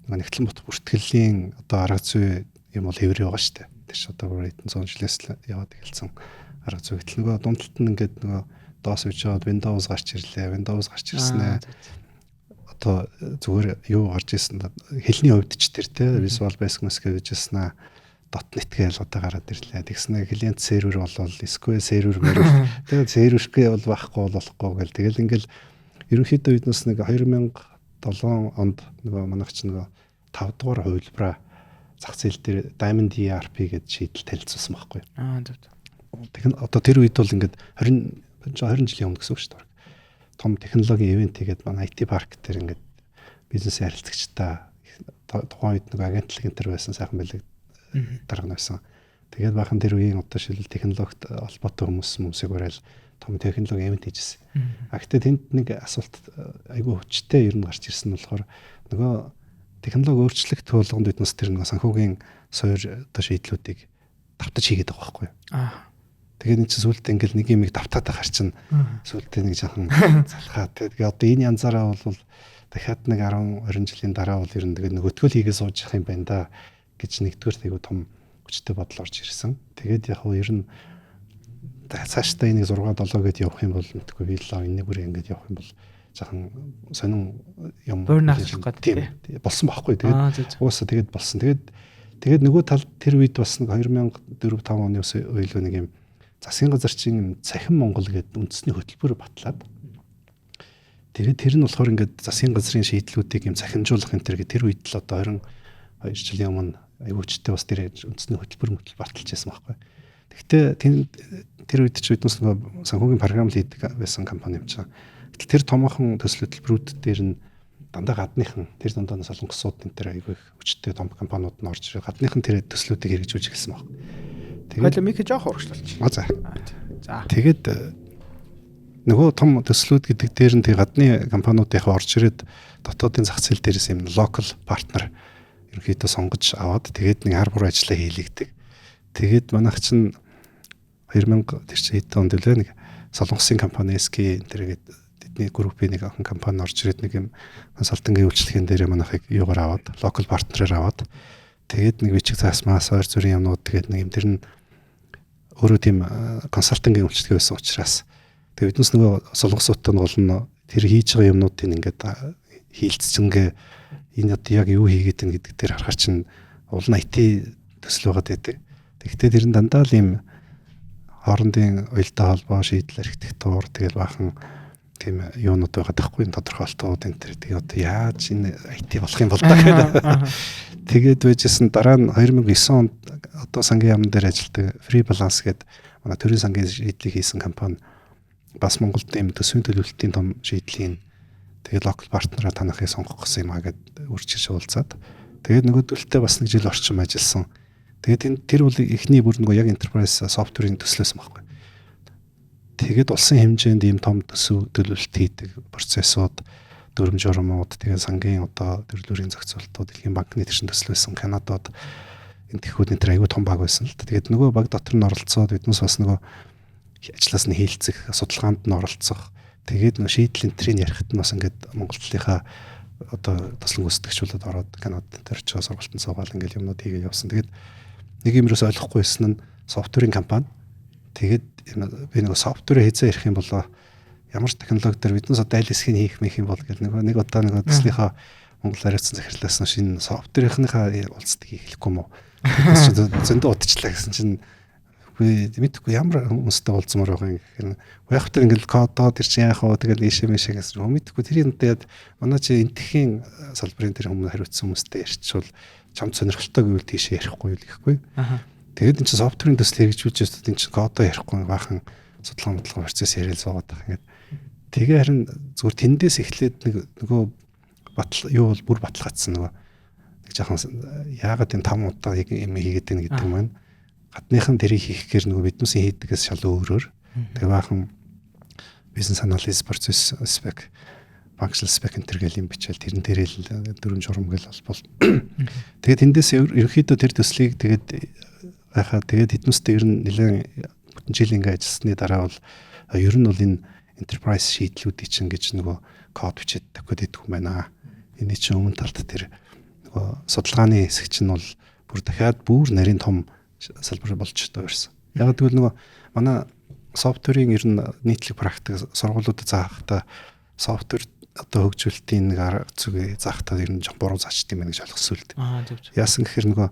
нөгөө нэгтлэн бот бүртгэлийн одоо арга зүй юм бол хэврээ байгаа шүү дээ. Тэр ч одоо бүр хэдэн зуун жилээс яваад эхэлсэн арга зүй. Гэтэл нөгөө дундталт нь ингээд нөгөө DOS үж аваад Windows гарч ирлээ. Windows гарч ирснээр одоо зүгээр юу гарч ирсэн хэлний хувьд ч тэр те Visual Basic гэж хэлсэн .NET гэж одоо гараад ирлээ. Тэгснэ клиент сервер болвол SQL сервер мөрөв. Тэгээд сервергүй бол болохгүй гэл. Тэгэл ингээл ерөнхийдөө биднес нэг 2007 онд нөгөө манайч нөгөө 5 дугаар хувилбараа зах зээл дээр Diamond ERP гэж шийдэл танилцуулсан байхгүй. Тэгэхээр одоо тэр үед бол ингээд 20 жилийн өмнө гэсэн үг шүү дээ. Том технологийн ивент хийгээд манай IT парк дээр ингээд бизнес ярилцагчтай тухайн үед нэг агентлаг энэ төр байсан сайхан бэлэг дарга байсан. Тэгээд бахан тэр үеийн одоо шилэл технологид холбоотой хүмүүсийг уриал том технологи ивент хийжсэн. Гэхдээ тэнд нэг асуулт айгүй хүчтэй ер нь гарч ирсэн нь болохоор нөгөө технологи өөрчлөлт болгонд биднес тэр нөгөө санхүүгийн суур одоо шийдлүүдийг давтаж хийгээд байгаа байхгүй юу? Тэгээд энэ чинь сүултээ ингээл нэг юм давтаад харчин сүултээ нэг жоохон залхаа. Тэгээд одоо энэ янзаараа бол дахиад нэг 10 20 жилийн дараа бол ер нь тэгээд нөгөөтгөл хийгээ сууж явах юм байна да гэж нэгдүгээр айгүй том хүчтэй бодол орж ирсэн. Тэгээд яг нь ер нь цаашдаа энийг 6 7 гэдээ явах юм бол мэдгүй би л энэ бүрээ ингээд явах юм бол жоохон сонин юм болсон байхгүй. Тэгээд уусаа тэгээд болсон. Тэгээд нөгөө тал тэр үед бас нэг 2004 5 оны үеэл нэг юм засгийн газарчин цахим Монгол гэдэг үндэсний хөтөлбөр батлаад тэгээд тэр нь болохоор ингээд засгийн газрын шийдлүүдийг юм захимжуулах энэ тэр үед л одоо 22 жилийн өмнө аюучтай бас тэр үндэсний хөтөлбөр баталж байсан байхгүй. Гэхдээ тэр үед ч биднес нөгөө санхүүгийн програм хийдэг байсан компани юм чинь. Гэтэл тэр томоохон төсөл хөтөлбөрүүд дээр нь дандаа гадныхан тэр дандаа солонгосууд энэ тэр аюу их хүчтэй том компаниуд нь орж ирээ гадныхан тэр төслүүдийг хэрэгжүүлж эхэлсэн байна. Тэгээд микро жоох урагшлуулчих. За. Тэгээд нөгөө том төслүүд гэдэг дээр нь тэг гадны компаниудынхаа орж ирээд дотоодын зах зээл дээрээс юм локал партнер ерөнхийдөө сонгож аваад тэгээд нэг хар бур ажиллаа хийлэгдэг. Тэгээд манайх чинь 2000 тэр чинь хэд онд вэ нэг солонгосын компани SK тэргээд тэдний группийн нэг охин компани орж ирээд нэг юм консалтингийн үйлчлэгийн дээр манайхыг юугаар аваад локал партнераар аваад тэгээд нэг бичиг заасмаас ойр зүрийн юмнууд тэгээд нэг юм тэр нь өөрөө тийм консалтингийн үйлчлэг байсан учраас тэгээд биднес нөгөө солонгосуудтай нь гол нь тэр хийж байгаа юмнуудыг ингээд хийлцчингээ энэ одоо яг юу хийгээд байна гэдэг дээр харахаар чинь уул нь IT төсөл байгаад байдаг. Тэгэхдээ тэр нь дандаа л юм хоорондын уялдаа холбоо шийдэл архитектур тэгэл баахан тийм юунууд байгаа байхгүй тодорхойлтууд энэ тэр тэгээ одоо яаж энэ IT болох юм бол та гэдэг. Тэгээд байжсэн дараа нь 2009 онд одоо сангийн яамн дээр ажилладаг Free Balance гэдэг манай төрийн сангийн шийдлийг хийсэн компани бас Монголд ийм төсвийн төлөвлөлтийн том шийдлийн тэгээд локал партнераа танахыг сонгох гэсэн юм аа гэд үржиж уулзаад тэгээд нөгөөдөлтөө бас нэг жил орчим ажилласан. Тэгээд тэр бол эхний бүр нөгөө яг enterprise software-ийн төслөөсөн байхгүй. Тэгээд улсын хэмжээнд ийм том төсөв төлөвлөлт хийдэг процессууд дүрм журмууд тэгээд сангийн одоо төрлөөрийн зохицуултууд дэлхийн банкны төрчин төсөл байсан Канадад энэ тэхүүд энэ айгүй том баг байсан л та. Тэгээд нөгөө баг дотор нь оролцоод биднес бас нөгөө ажлаас нь хийлцэх судалгаанд нь оролцох тэгээд нөгөө шийдэл энтрийг ярихад нь бас ингээд Монголынхаа одоо тослон гүйцэтгэгчүүлээд ороод Канадад тэр очиж сургалтанд суугаад ингээд юмнууд хийгээ явсан. Тэгээд нэг юм ерөөс ойлгохгүй байсан нь софтверийн компани. Тэгээд би нөгөө софтвер хийцээ ирэх юм болоо ямар ч технологи дээр биднээс одоо аль хэсгийг хийх мэх юм бол гэл нэг удаа нэг төслийнхаа Монгол хариуцсан захирлаас нь шинэ софтверийнхаа уулзалтыг хийхлэхгүй юм уу? Зөндөө удчлаа гэсэн чинь би мэдхгүй ямар хүмүүстэй уулзмаар байгаа юм гэхээр яахтар ингээл кодоо тэр чинь яах вэ тэгэл ийшээ мэшээ гэсэн мэдхгүй тэрийг тэгээд манай чи энтхийн салбарын тэр хүмүүс хариуцсан хүмүүстэй ярьчвал чамд сонирхолтой гэвэл тийшээ ярихгүй л гэхгүй. Тэгээд энэ чинь софтверийн төсөл хэрэгжүүлж байгаа энэ чинь кодоо ярихгүй баахан судалгаа процесс яриад суугаад байгаа ингээд тэгээ харин зүгээр тэндээс эхлээд нөгөө батал юу бол бүр баталгаажсан нөгөө нэг жоохон яагаад энэ 5 удаа юм хийгээд байна гэдэг юм байна. гадныхан тэрийг хийхээр нөгөө биднээсээ хийдгээс шал өөрөөр. Тэгээ баахан бизнес анализ, процесс спек, functional spec энэ төр гэл юм бичээл тэрэн дээрээ л дөрвөн журам гэл бол. Тэгээд эндээс ерөнхийдөө тэр төслийг тэгээд байхаа тэгээд эднээс дээр нь нэлээд бүтэн жил ингээ ажилласны дараа бол ер нь бол энэ enterprise шийдлүүдийг чинь гэж нөгөө код бичээд тавьад идэх юм байна. Энэ чинь өмнө талд тэр нөгөө судалгааны хэсэг чинь бол бүр дахиад бүр нарийн том салбар болж таарсан. Яг тэгвэл нөгөө манай софтверийн ер нь нийтлэг практик сургуулиудад заахта софтвер одоо хөгжүүлэлтийн нэг арга зүйг заахта ер нь жоо буруу заачт юм байна гэж ойлгосон л дээ. Яасан гэхээр нөгөө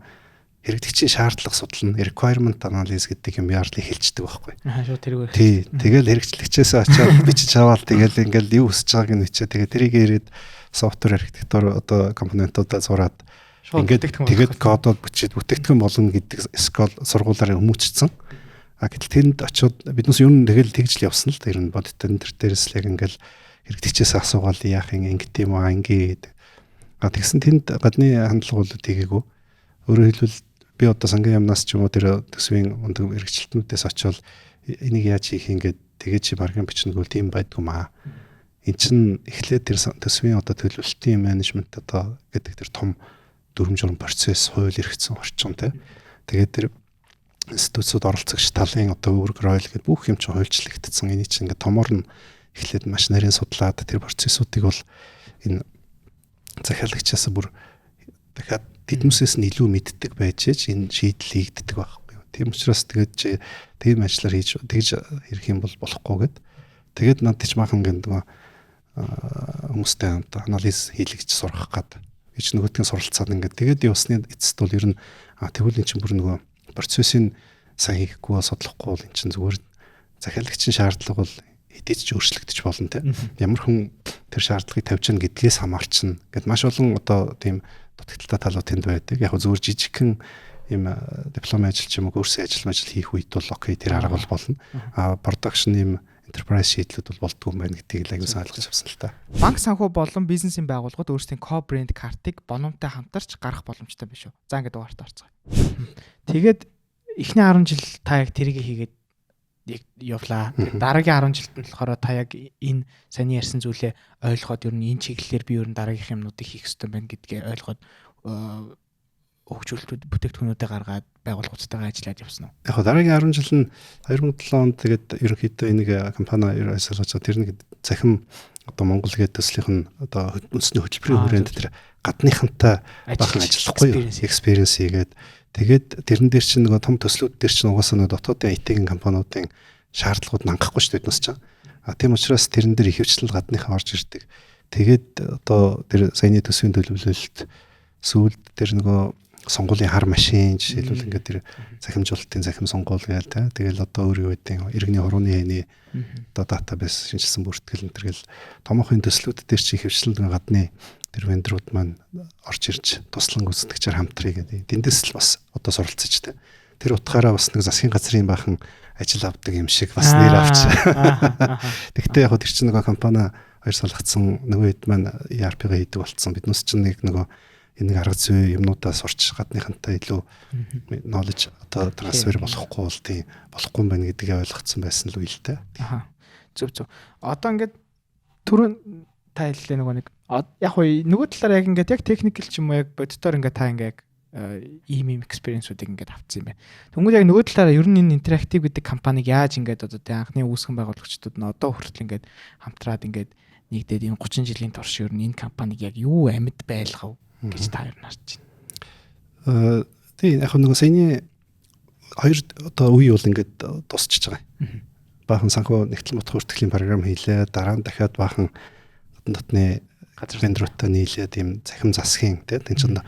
хэрэглэгчийн шаардлага судлал requirement analysis гэдэг юм яарлыг хэлцдэг байхгүй. Шууд тэргээр. Тий. Тэгэл хэрэгчлэгчээс очиад бичиж аваад тэгэл ингээл юу хүсэж байгааг нь бичээ. Тэгээ тэрийг ирээд софтвер архитектур одоо компонентуудаа зураад ингээд тэгээд кодод бичиж бүтээгдэхүүн болгоно гэдэг скол сургуулаараа өмөөчсөн. Гэтэл тэнд очиод биднээс юу нэгэл тэгж л явсан л тэр нь бодит энэ дээрээс л яг ингээл хэрэглэгчээс асуугаал яах юм ингэт юм аа ингээд. Тэгсэн тэнд гадны хандлага бол тийгээгүй. Өөрөөр хэлбэл би одоо сангийн яамнаас ч юм уу тэр төсвийн ундаг хэрэгжилтнүүдээс очиод энийг яаж хийх ингээд тэгээд чи маркетинг бичнэггүй тийм байдгүй маа. Эн чин эхлээд тэр төсвийн одоо төлөвлөлтийн менежмент одоо гэдэг тэр том дүрм журм процесс хууль эрхцэн орчин тий. Тэгээд тэр институцууд оролцогч талын одоо үүрэг ройл гэдэг бүх юм чинь хуульчлагдсан. Эний чинь ингээд томор нь эхлээд маш нарийн судлаад тэр процессуудыг бол энэ захиалагчаас бүр дахиад тэднээсээс нь илүү мэддэг байж энэ шийдэл хийгддэг байхгүй юу. Тийм учраас тэгээд тийм ажиллаар хийж тэгж ирэх юм бол болохгүй гэд. Тэгээд над тийч махан гэдэг хүмүүстэй хамт анализ хийлгэж сурах гад. Гэж нөгөөдгийн суралцаад ингээд тэгээд явсны эцэст бол ер нь тэгвэл эн чинь бүр нөгөө процессын сайн хийхгүй судлахгүй бол эн чинь зүгээр захиалагчийн шаардлага бол хэдийч өөрчлөгдөж болно те. Ямар хүн тэр шаардлагыг тавьж гин гэдгээс хамаарчна. Гэт маш олон одоо тийм дутагдaltaй талууд тэнд байдаг. Яг зүгээр жижигхэн юм диплом ажил ч юм уу курсын ажил хийх үед бол окей тэр арга бол болно. Production юм enterprise шийдлүүд бол болдгоо юм байна гэдгийг л аягүй сайн ойлгож авсан л та. Банк санхүү болон бизнесийн байгууллагууд өөрсдийн co-brand картыг боломжтой хамтарч гаргах боломжтой биш үү? За ингээд дугаарт орцгоё. Тэгээд эхний 10 жил та яг тэрийг хийгээд явлаа. Дараагийн 10 жилд нь болохоор та яг энэ саний ярьсан зүйлээ ойлгоод ер нь энэ чиглэлээр би ер нь дараагийнх юмнуудыг хийх ёстой байна гэдгээ ойлгоод хөгжүүлэлтүүд бүтээгдэхүүнүүдээ гаргаад байгууллагуудтайгаа ажиллаад явсан уу? Яг дараагийн 10 жил нь 2007 онд тэгээд ерөнхийдөө энийг компани ажиллаж байгаа тэр нэг захим одоо Монгол гээд төслийнх нь одоо үндэсний хөтөлбөрийн хүрээнд тэр гадныхантай бахан ажиллахгүй experience хийгээд тэгээд тэрэн дээр чинь нөгөө том төслүүд дээр чинь угаасаа нөгөө дотоодын IT-ийн компаниудын шаардлагууд хангахгүй шүү дээ чинь. Тийм учраас тэрэн дээр ихэвчлэн гадныхаа орж ирдэг. Тэгээд одоо тэр саяны төсвийн төлөвлөлт сүүлд тэр нөгөө сонгуулийн хар машин жишээлбэл ингээд тэр захимжуулалтын захим сонгуул гээл та. Тэгэл одоо өөр юу гэдэг иргэний хорооны хэний одоо датабейс шинжилсэн бүртгэл энэ төргээл томоохон төслүүд дээр чи ихэвчлэн гадны тэр вендорууд маань орж ирж туслан гүйцэтгэгчээр хамтрыг гэдэг. Тэндээс л бас одоо суралцж та. Тэр утгаараа бас нэг засгийн газрын бахан ажил авдаг юм шиг бас нэр авч. Тэгтээ яг тэр чинь нөгөө компани хоёр салгацсан нөгөө хэд маань ERP-гээ хийдэг болцсон. Биднээс чинь нөгөө энэ арга зүй юмнуудаа сурч гадныхантай илүү knowledge одоо трансфер болохгүй бол тийм болохгүй юм байна гэдгийг ойлгоцсон байсан л үйл тэ. Зөв. Одоо ингээд түрүүн та хэллээ нөгөө нэг яг нөгөө талаар яг ингээд яг техникл ч юм уу яг бодитоор ингээд та ингээд ийм experience-уудыг ингээд авцсан юм байна. Тэнгүүд яг нөгөө талаараа ер нь энэ interactive гэдэг компаниг яаж ингээд одоо тэ анхны үүсгэн байгуулагчдууд нь одоо хүртэл ингээд хамтраад ингээд нэгдээд энэ 30 жилийн турш ер нь энэ компаниг яг юу амьд байлгав гэж та ер нь харж байна. Тийм яг нөгөө саяны хоёр одоо үе бол ингээд дуусчихж байгаа юм. Баахан санхүү нэгтлэн бодох хүртгэлийн програм хийлээ. Дараа нь дахиад баахан дотны газар вендоруудтай нийлээд ийм захим засгийн тийм чинь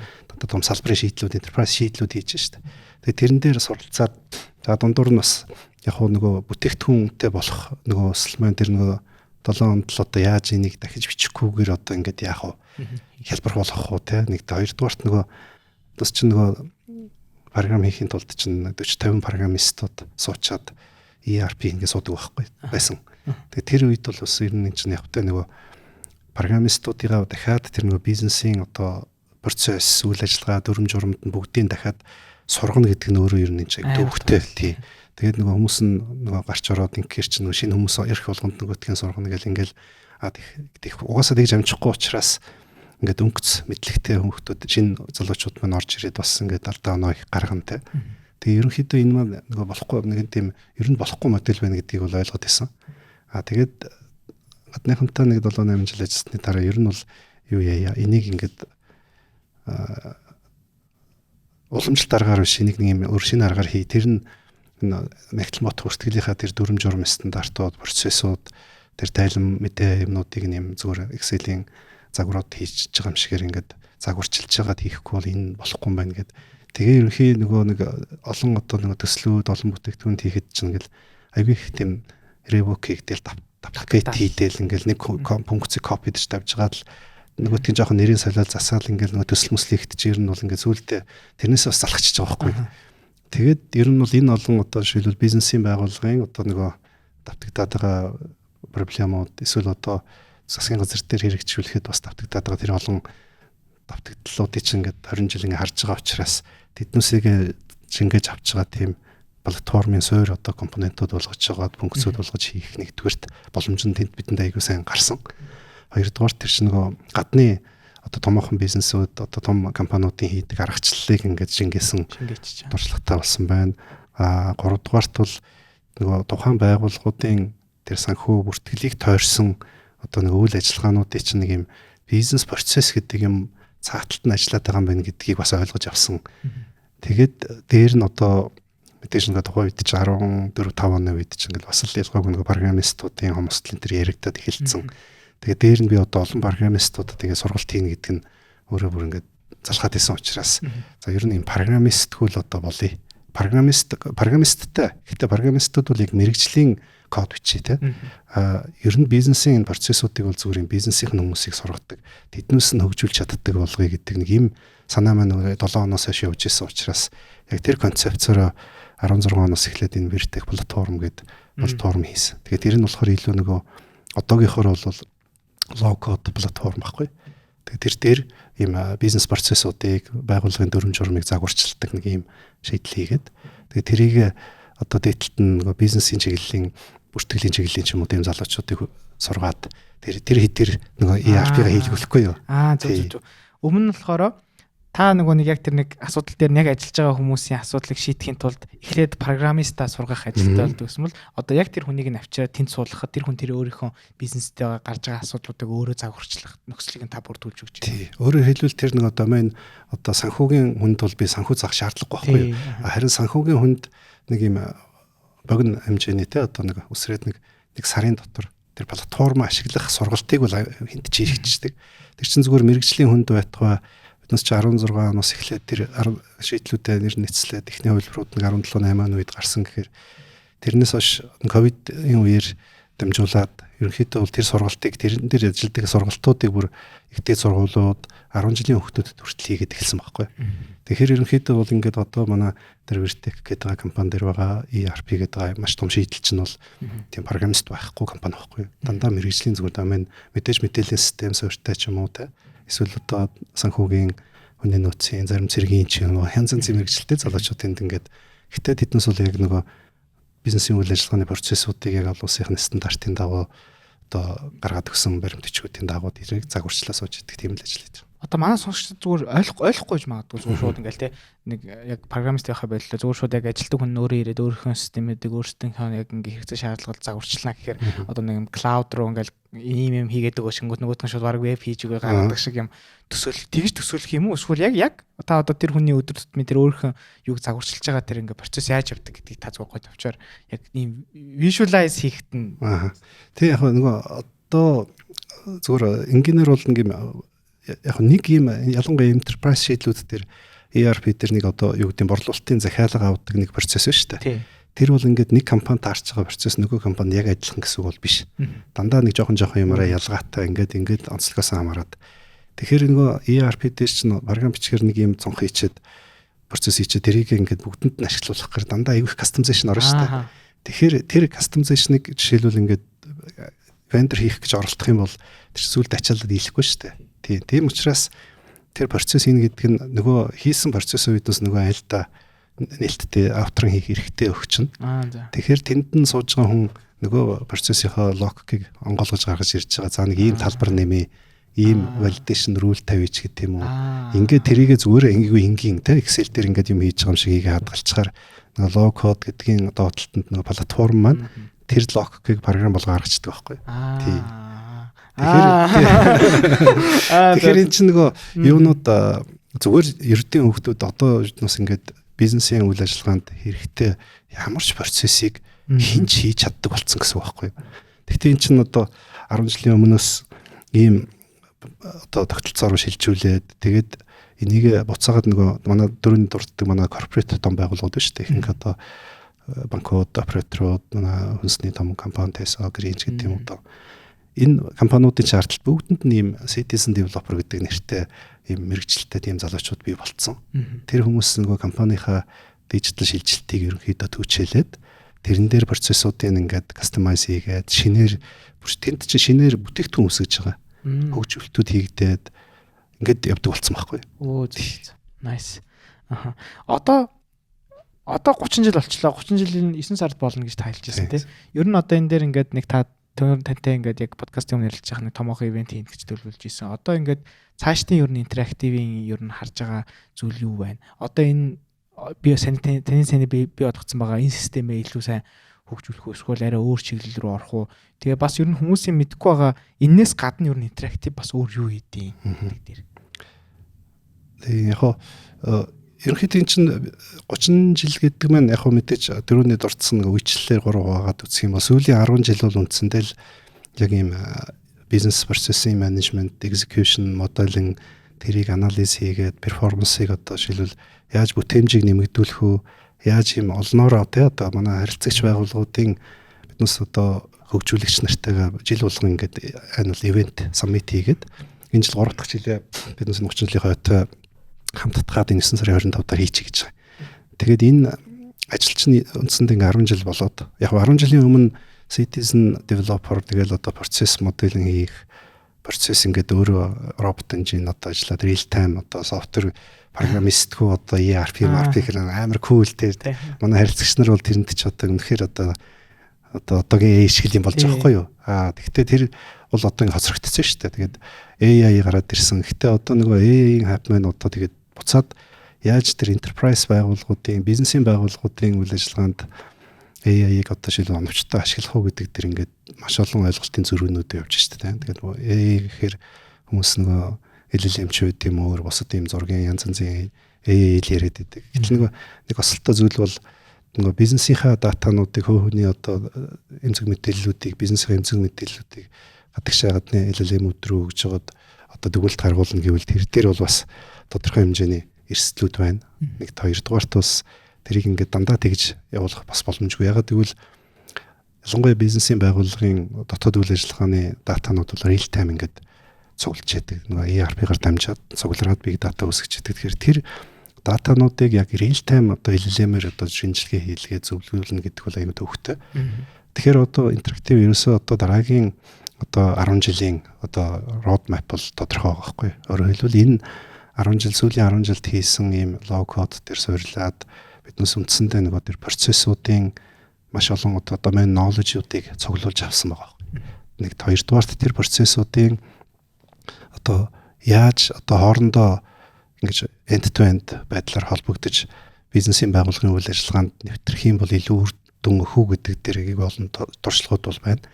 том салбарын шийдлүүд enterprise шийдлүүд хийж штэ. Тэгээ тэрэн дээр суралцаад за дундуур нь бас яг нөгөө бүтээгдэхүүнтэй болох нөгөө өсөл маань тэр нөгөө 7 онд л одоо яаж энийг дахиж бичихгүйгээр одоо ингээд яах вэ? Хялбар болгох уу те нэг хоёрдугаарт нөгөө бас чинь нөгөө програм хийхин тулд чинь 40-50 программистууд суучаад ERP ингээд суудаг байхгүй байсан. Тэгээ тэр үед бол бас ер нь чинь явтай нөгөө программистуудыгаа дахиад тэр нөгөө бизнесийн одоо процесс, үйл ажиллагаа, дүрм журамд нь бүгдийг дахиад сургана гэдэг нь өөрөө ер нь чиг төвхтэй тий. Тэгээд нөгөө хүмүүс нь нөгөө гарч ороод ингээр чинь нөгөө шинэ хүмүүс ирэх болгонд нөгөөдхийн сургана гэл ингээл тийх угаасаа тэгж амжихгүй учраас ингээд өнгөц мэдлэгтэй хүмүүсүүд шинэ залуучууд маань орж ирээд бас ингээд алдаа оноо их гаргана те. Тэгээ ерөнхийдөө энэ маань нөгөө болохгүй нэг тийм ер нь болохгүй модель байна гэдгийг бол ойлгоод байсан. Тэгээд гадныхантай нэг 7-8 жил ажилласны дараа ер нь бол юу яа энийг ингээд уламжлалт аргаар биш нэг юм өөр шинэ аргаар хий. Тэр нь Мехтэл мот хүртгэлийнхаа тэр дүрм журм стандартууд, процессууд, тэр тайлан мэдээ юмнуудыг нэм зүгээр Excel-ийн загварууд хийж байгаа юм шигээр ингээд загварчилж байгаад хийхгүй бол энэ болохгүй юм байна гэд. Тэгээ ерөнхий нөгөө нэг олон одоо нэг төслүүд, олон бүтээгдэхүүн хийхэд чинь ингээл аягүй их тийм revoke хийгдэл duplicate хийдэл ингээл нэг функцийг copy-дж тавьж байгаа л нөгөөтгийн жоохон нэрийн солиол засаал ингээл нөгөө төсөл мөслийгдэж ер нь бол ингээд сүултээ тэрнээс бас залхчихж байгаа байхгүй. Тэгээд ер нь бол энэ олон одоо жишээлбэл бизнесийн байгууллагын одоо нөгөө давтагдаад байгаа проблемууд эсвэл одоо засгийн газар дээр хэрэгжүүлэхэд бас давтагдаад байгаа тэр олон давтагдлуудыг чинь ингээд 20 жил ингээд харж байгаа учраас тэднүүсийг шингээж авч байгаа тийм платформын суурь одоо компонентууд болгож байгаа функцүүд болгож хийх нэгдүгээрт боломж нь тэнд бидэнд аягүй сайн гарсан. Хоёрдугаар тэр чинь нөгөө гадны одоо томоохон бизнесүүд одоо том компаниудын хийдэг аргачлалыг ингээд шингээсэн туршлагатай болсон байна. Гуравдугаарт бол нөгөө тухайн байгууллагуудын тэр санхүү бүртгэлийг тойрсон одоо нэг үйл ажиллагаануудын чинь нэг юм бизнес процесс гэдэг юм цааталт нь ажиллаад байгаа юм байна гэдгийг бас ойлгож авсан. Тэгээд дээр нь одоо мэдээж нэг тухайн үед чинь 14-5 оны үед чинь ингээд бас л ялгаагүй нэг программистуудын хомсдлын тэр яригдаад эхэлсэн. Тэгээд дээр нь би одоо олон программистуудад тэгээ сургалт хийнэ гэдэг нь өөрөө бүр ингээд залхаад исэн учраас за ер нь юм программистгүй л одоо болъё. Программисттай. Гэхдээ программистууд бол яг мэрэгжлийн код бичиж те. Ер нь бизнесийн энэ процессуудыг бол зүгээр юм бизнесийн хүмүүсийг сургадаг. Тэднээс нь хөгжүүлж чаддаг болгоё гэдэг нэг юм санаа маань 7 оноос хойш явж исэн учраас яг тэр концепцороо 16 оноос эхлээд энэ Vertex платформ гэдэг платформ хийсэн. Тэгээд тэр нь болохоор илүү нөгөө одоогийнхоор бол low code платформ байхгүй. Тэгээд тэр дээр ийм бизнес процессуудыг байгууллагын дүрм журмыг загварчилдаг нэг ийм шийдэл хийгээд тэгээд тэрийг одоо дээдлэлт нь нөгөө бизнесийн чиглэлийн бүртгэлийн чиглэлийн ч юм уу тийм залуучуудыг сургаад тэр хэдээр нөгөө ERP-га хийлгүүлэхгүй юу? Зөв. Өмнө нь болохоор та нөгөө нэг яг тэр нэг асуудал дээр яг ажиллаж байгаа хүмүүсийн асуудлыг шийдэхин тулд эхлээд программистаа сургах ажилттай болдог гэсэн бол одоо яг тэр хүнийг нь авчираад тэнд суулгахад тэр хүн тэр өөрийнхөө бизнестэй гарч байгаа асуудлуудыг өөрөө загварчлах нөхцөлийг та бүрдүүлж өгч байна. Өөрөөр хэлбэл тэр нэг одоо маань одоо санхүүгийн хүнд бол би санхүү заах шаардлагагүй байхгүй юу? Харин санхүүгийн хүнд нэг юм богино хэмжээний те одоо нэг үсрээд нэг сарын дотор тэр платформ ашиглах сургалтыг бол хинт ч хийчихдэг. Тэр чинь зүгээр мэрэгжлийн хүнд байтугай Нас 16 оноос эхлээд тэр шийдлүүдэд нэр нийцлээд эхний хувилбарууд нэг 17-8 оны үед гарсан гэхээр тэрнээс хойш ковидын үеэр дамжуулаад ерөнхийдөө бол тэр сургалтыг тэрэн дээр ажилладаг сургалтуудыг бүр ихтэй сургуулиуд 10 жилийн хүүхдүүдэд хүртэл хийгээд эхэлсэн байхгүй. Тэгэхээр ерөнхийдөө бол ингээд одоо манай тэр Vertex гэдэг компани дээр байгаа ERP гэдэг маш том шийдэл чинь бол тийм программист байхгүй компани байхгүй. Дандаа мэргэжлийн зүгээр дамын мэдээж мэдээллийн систем суурьтай ч юм уу те. Эсвэл одоо санхүүгийн хүний нөөцийн зарим цэргийн ч юм уу янз янзын мэргэжилтэй залуучууд энд ингээд гэтээ тэднээс бол яг нөгөө бизнесийн үйл ажиллагааны процессуудыг яг олон улсын стандартын дагуу одоо гаргаад өгсөн баримтчгуудын дагуу тэрийг загварчлаа сууж идэх тийм л ажил хийж байгаа. Одоо манай сонсогчдод зүгээр ойлгохгүйж магадгүй зүгээр шууд ингээл те нэг яг программист байхаа боллоо зүгээр шууд яг ажилтг хүн өөрөө ирээд өөрийнхөө системүүдийг өөрсдийнхөө яг ингээ хэрэгцээ шаардлагыг загварчлаа гэхээр одоо нэг юм клауд руу ингээл ийм хийгээд өгөө шингүүд нөгөөдгөн шууд баг веб хийж өгөө гаргадаг шиг юм тэгж төсөөлөх юм уу эсвэл яг та одоо тэр хүний өдөр тутмын тэр өөрийнхөө юуг загварчилж байгаа тэр ингээ процесс яаж явдаг гэдгийг та зүгээр гой тавчаар яг ийм visualize хийхэд нь тэг яг нөгөө одоо зүгээр инженер бол нэг юм яг нэг юм ялангуяа enterprise шийдлүүд дээр ERP дээр нэг одоо юу гэдэг нь борлуулалтын захиалга авдаг нэг процесс байна шүү дээ. Тэр бол ингээд нэг компанид таарч байгаа процесс нөгөө компанид яг адилхан гэсэн үг бол биш. Дандаа нэг жоохон юмараа ялгаатай ингээд онцлогоос хамаарат. Тэгэхээр нөгөө ERP дээр чинь програм бичгээр нэг юм цонх хийчихэд процесс хийчихэд тэрийг ингээд бүгдэнд нь ашиглуулах гэхээр дандаа аюул customization орно шүү дээ. Тэгэхээр тэр customization-ыг жишээлбэл ингээд vendor хийх гэж оролдох юм бол тэр зүйлд ачаалал дийлэхгүй шүү дээ. Тийм учраас тэр процесс хийнэ гэдэг нь нөгөө хийсэн процессын үедээс нөгөө айлда нээлттэй авторын хийх хэрэгтэй өгч нь. За. Тэгэхээр тэнд нь сууж байгаа хүн нөгөө процессийнхаа логикийг онгойлгож гаргаж ирж байгаа. За нэг ийм талбар нэмээ, ийм validation rule тавьчих гэдэг юм уу. Ингээд тэрийгэ зүгээр энгийн те Excel дээр ингээд юм хийж байгаа юм шиг ийгээ хадгалчихаар нөгөө low code гэдгийн доотлолтод нөгөө платформ маань тэр логикийг програм болго гаргацдаг байхгүй. Тий. Тэгэхээр энэ чинь нөгөө юунууд зүгээр ердийн хүүхдүүд одоо бас ингээд бизнесийн үйл ажиллагаанд хэрэгтэй ямар ч процессыг хинч хийж чаддаг болсон гэсэн үг байхгүй. Гэхдээ эн чинь одоо 10 жилийн өмнөөс ийм одоо тогтолцоороо шилжүүлээд тэгээд энийг буцаагаад нөгөө манай дөрөнд дурддаг манай корпоратив том байгууллагууд байна шүү дээ. Ихэнх одоо банкуд, операторууд, манай хүнсний том компани Tesco, Greench гэдэг юм одоо энэ компаниудын шаардлагат бүгдэнд нь ийм citizen developer гэдэг нэртэй ийм мэрэгчлэлтэй тийм залуучууд бий болцсон. Тэр хүмүүс нөгөө компанийхаа дижитал шилжилтийг ерөнхийдөө төвчээлээд тэрэн дээр процессуудыг ингээд customize хийгээд шинээр тэнд чинь шинээр бүтээгдэхүүн үсгэж байгаа. Хөгжүүлэлтүүд хийгдээд ингээд явдаг болсон байхгүй. Nice. Одоо 30 жил болчлаа. 30 жилийн 9 сард болно гэж тайлж байсан тийм. Ер нь одоо энэ дээр ингээд нэг тантай ингээд яг подкаст юм ярилцж байгаа нэг томоохон ивент хийн гэж төлөвлөж ийсэн. Одоо ингээд цаашдын ер нь интерактивын ер нь харж байгаа зүйл юу байна? Одоо энэ би таны би бодгдсон байгаа энэ системээ илүү сайн хөгжүүлэх үү эсвэл арай өөр чиглэл рүү орох уу? Тэгээ бас ер нь хүмүүсийн мэдэхгүй байгаа энээс гадна ер нь интерактив бас өөр юу хийдیں۔ Тэр. Яг ерөнхийдөө чинь 30 жил гэдэг маань яг мэдээж дөрөвний дурдсан үечлэлээр 3 хуваагаад үсэх юм бол сүүлийн 10 жил бол үндсэндээ л яг ийм бизнес процессын менежмент, execution, modeling тэрийг анализ хийгээд перформансыг одоо жишээлбэл яаж бүтээмжийг нэмэгдүүлэх үү, яаж ийм олноороо тий одоо манай харилцагч байгууллагуудын биднес одоо хөгжүүлэгч нартайгаа жил болгон ингээд annual event summit хийгээд энэ жил 3 дахь жилээ биднес 30 жилийн хойтой хамтдаад 9 сарын 25 даар хийчих гэж байгаа. Тэгээд энэ ажил чинь үндсэндээ 10 жил болоод яг 10 жилийн өмнө citizen developer тэгэл одоо процесс моделинг хийх процесс ингээд өөрөө робот инжин одоо ажиллаад real time одоо софтвер программистгүй одоо ERP гэх амар cool те манай харилцагч нар бол тэрэнд ч одоо үнэхээр одоо одоогийн ишгэл юм болж байгаа хгүй юу. Тэгвэл тэр бол одоо ингэ хоцрогдсон шүү дээ. Тэгээд AI гараад ирсэн. Гэхдээ одоо нөгөө AI-ийн хап маань одоо тэгээд буцаад яаж тэр enterprise байгууллагуудын, бизнесийн байгууллагуудын үйл ажиллагаанд AI-ыг одоо шилэн оновчтой ашиглах уу гэдэг тэр ингээд маш олон ойлголтын зөрүүнүүд явж штэ. Тэгээд AI гэхээр хүмүүс нөгөө LLM ч үт юм өөр бусад юм зургийн янз янзын AI-ийг яриад байдаг. Гэтэл нэг осолтой зүйл бол нөгөө бизнесийнхаа датануудыг хөөхний одоо эмзэг мэдээллүүдийг, бизнесийн эмзэг мэдээллүүдийг гадагшаа гадны LLM-үүд рүү өгж жоод одоо дүгнэлт гаргуулна гэвэл тэр дээр бол бас тодорхой хэмжээний эрсдлүүд байна. Нэг хоёрдугаарт бас тэрийг ингээд дандаа тэгж явуулах бас боломжгүй. Ягаад гэвэл ялангуяа бизнесийн байгууллагын дотоод үйл ажиллагааны датанууд бол real time ингээд цуглаж яадаг. Нөгөө ERP-гаар дамжаад цуглараад big data үсгэж яадаг. Тэгэхээр тэр датануудыг яг real time одоо LLM-ээр одоо шинжилгээ хийлгээ зөвлөвлөнө гэдэг бол аюул төвхтэй. Тэгэхээр одоо интерактив ерөөсөө одоо дараагийн одоо 10 жилийн одоо road map бол тодорхой байгаа байхгүй. Өөрөөр хэлбэл энэ 10 жил сүүлийн 10 жилд хийсэн ийм low code дээр суйрлаад биднес үндсэндээ нөгөө тэр процессуудын маш олон одоо domain knowledge-уудыг цуглуулж авсан байгаа. Нэг хоёрдугаарт тэр процессуудын одоо яаж одоо хоорондоо ингэж end to end байдлаар холбогдож бизнесийн байгууллагын үйл ажиллагаанд нэвтрэх юм бол илүү үр дүн өгөх үү гэдэг дэргийг олон туршлагууд бол байна.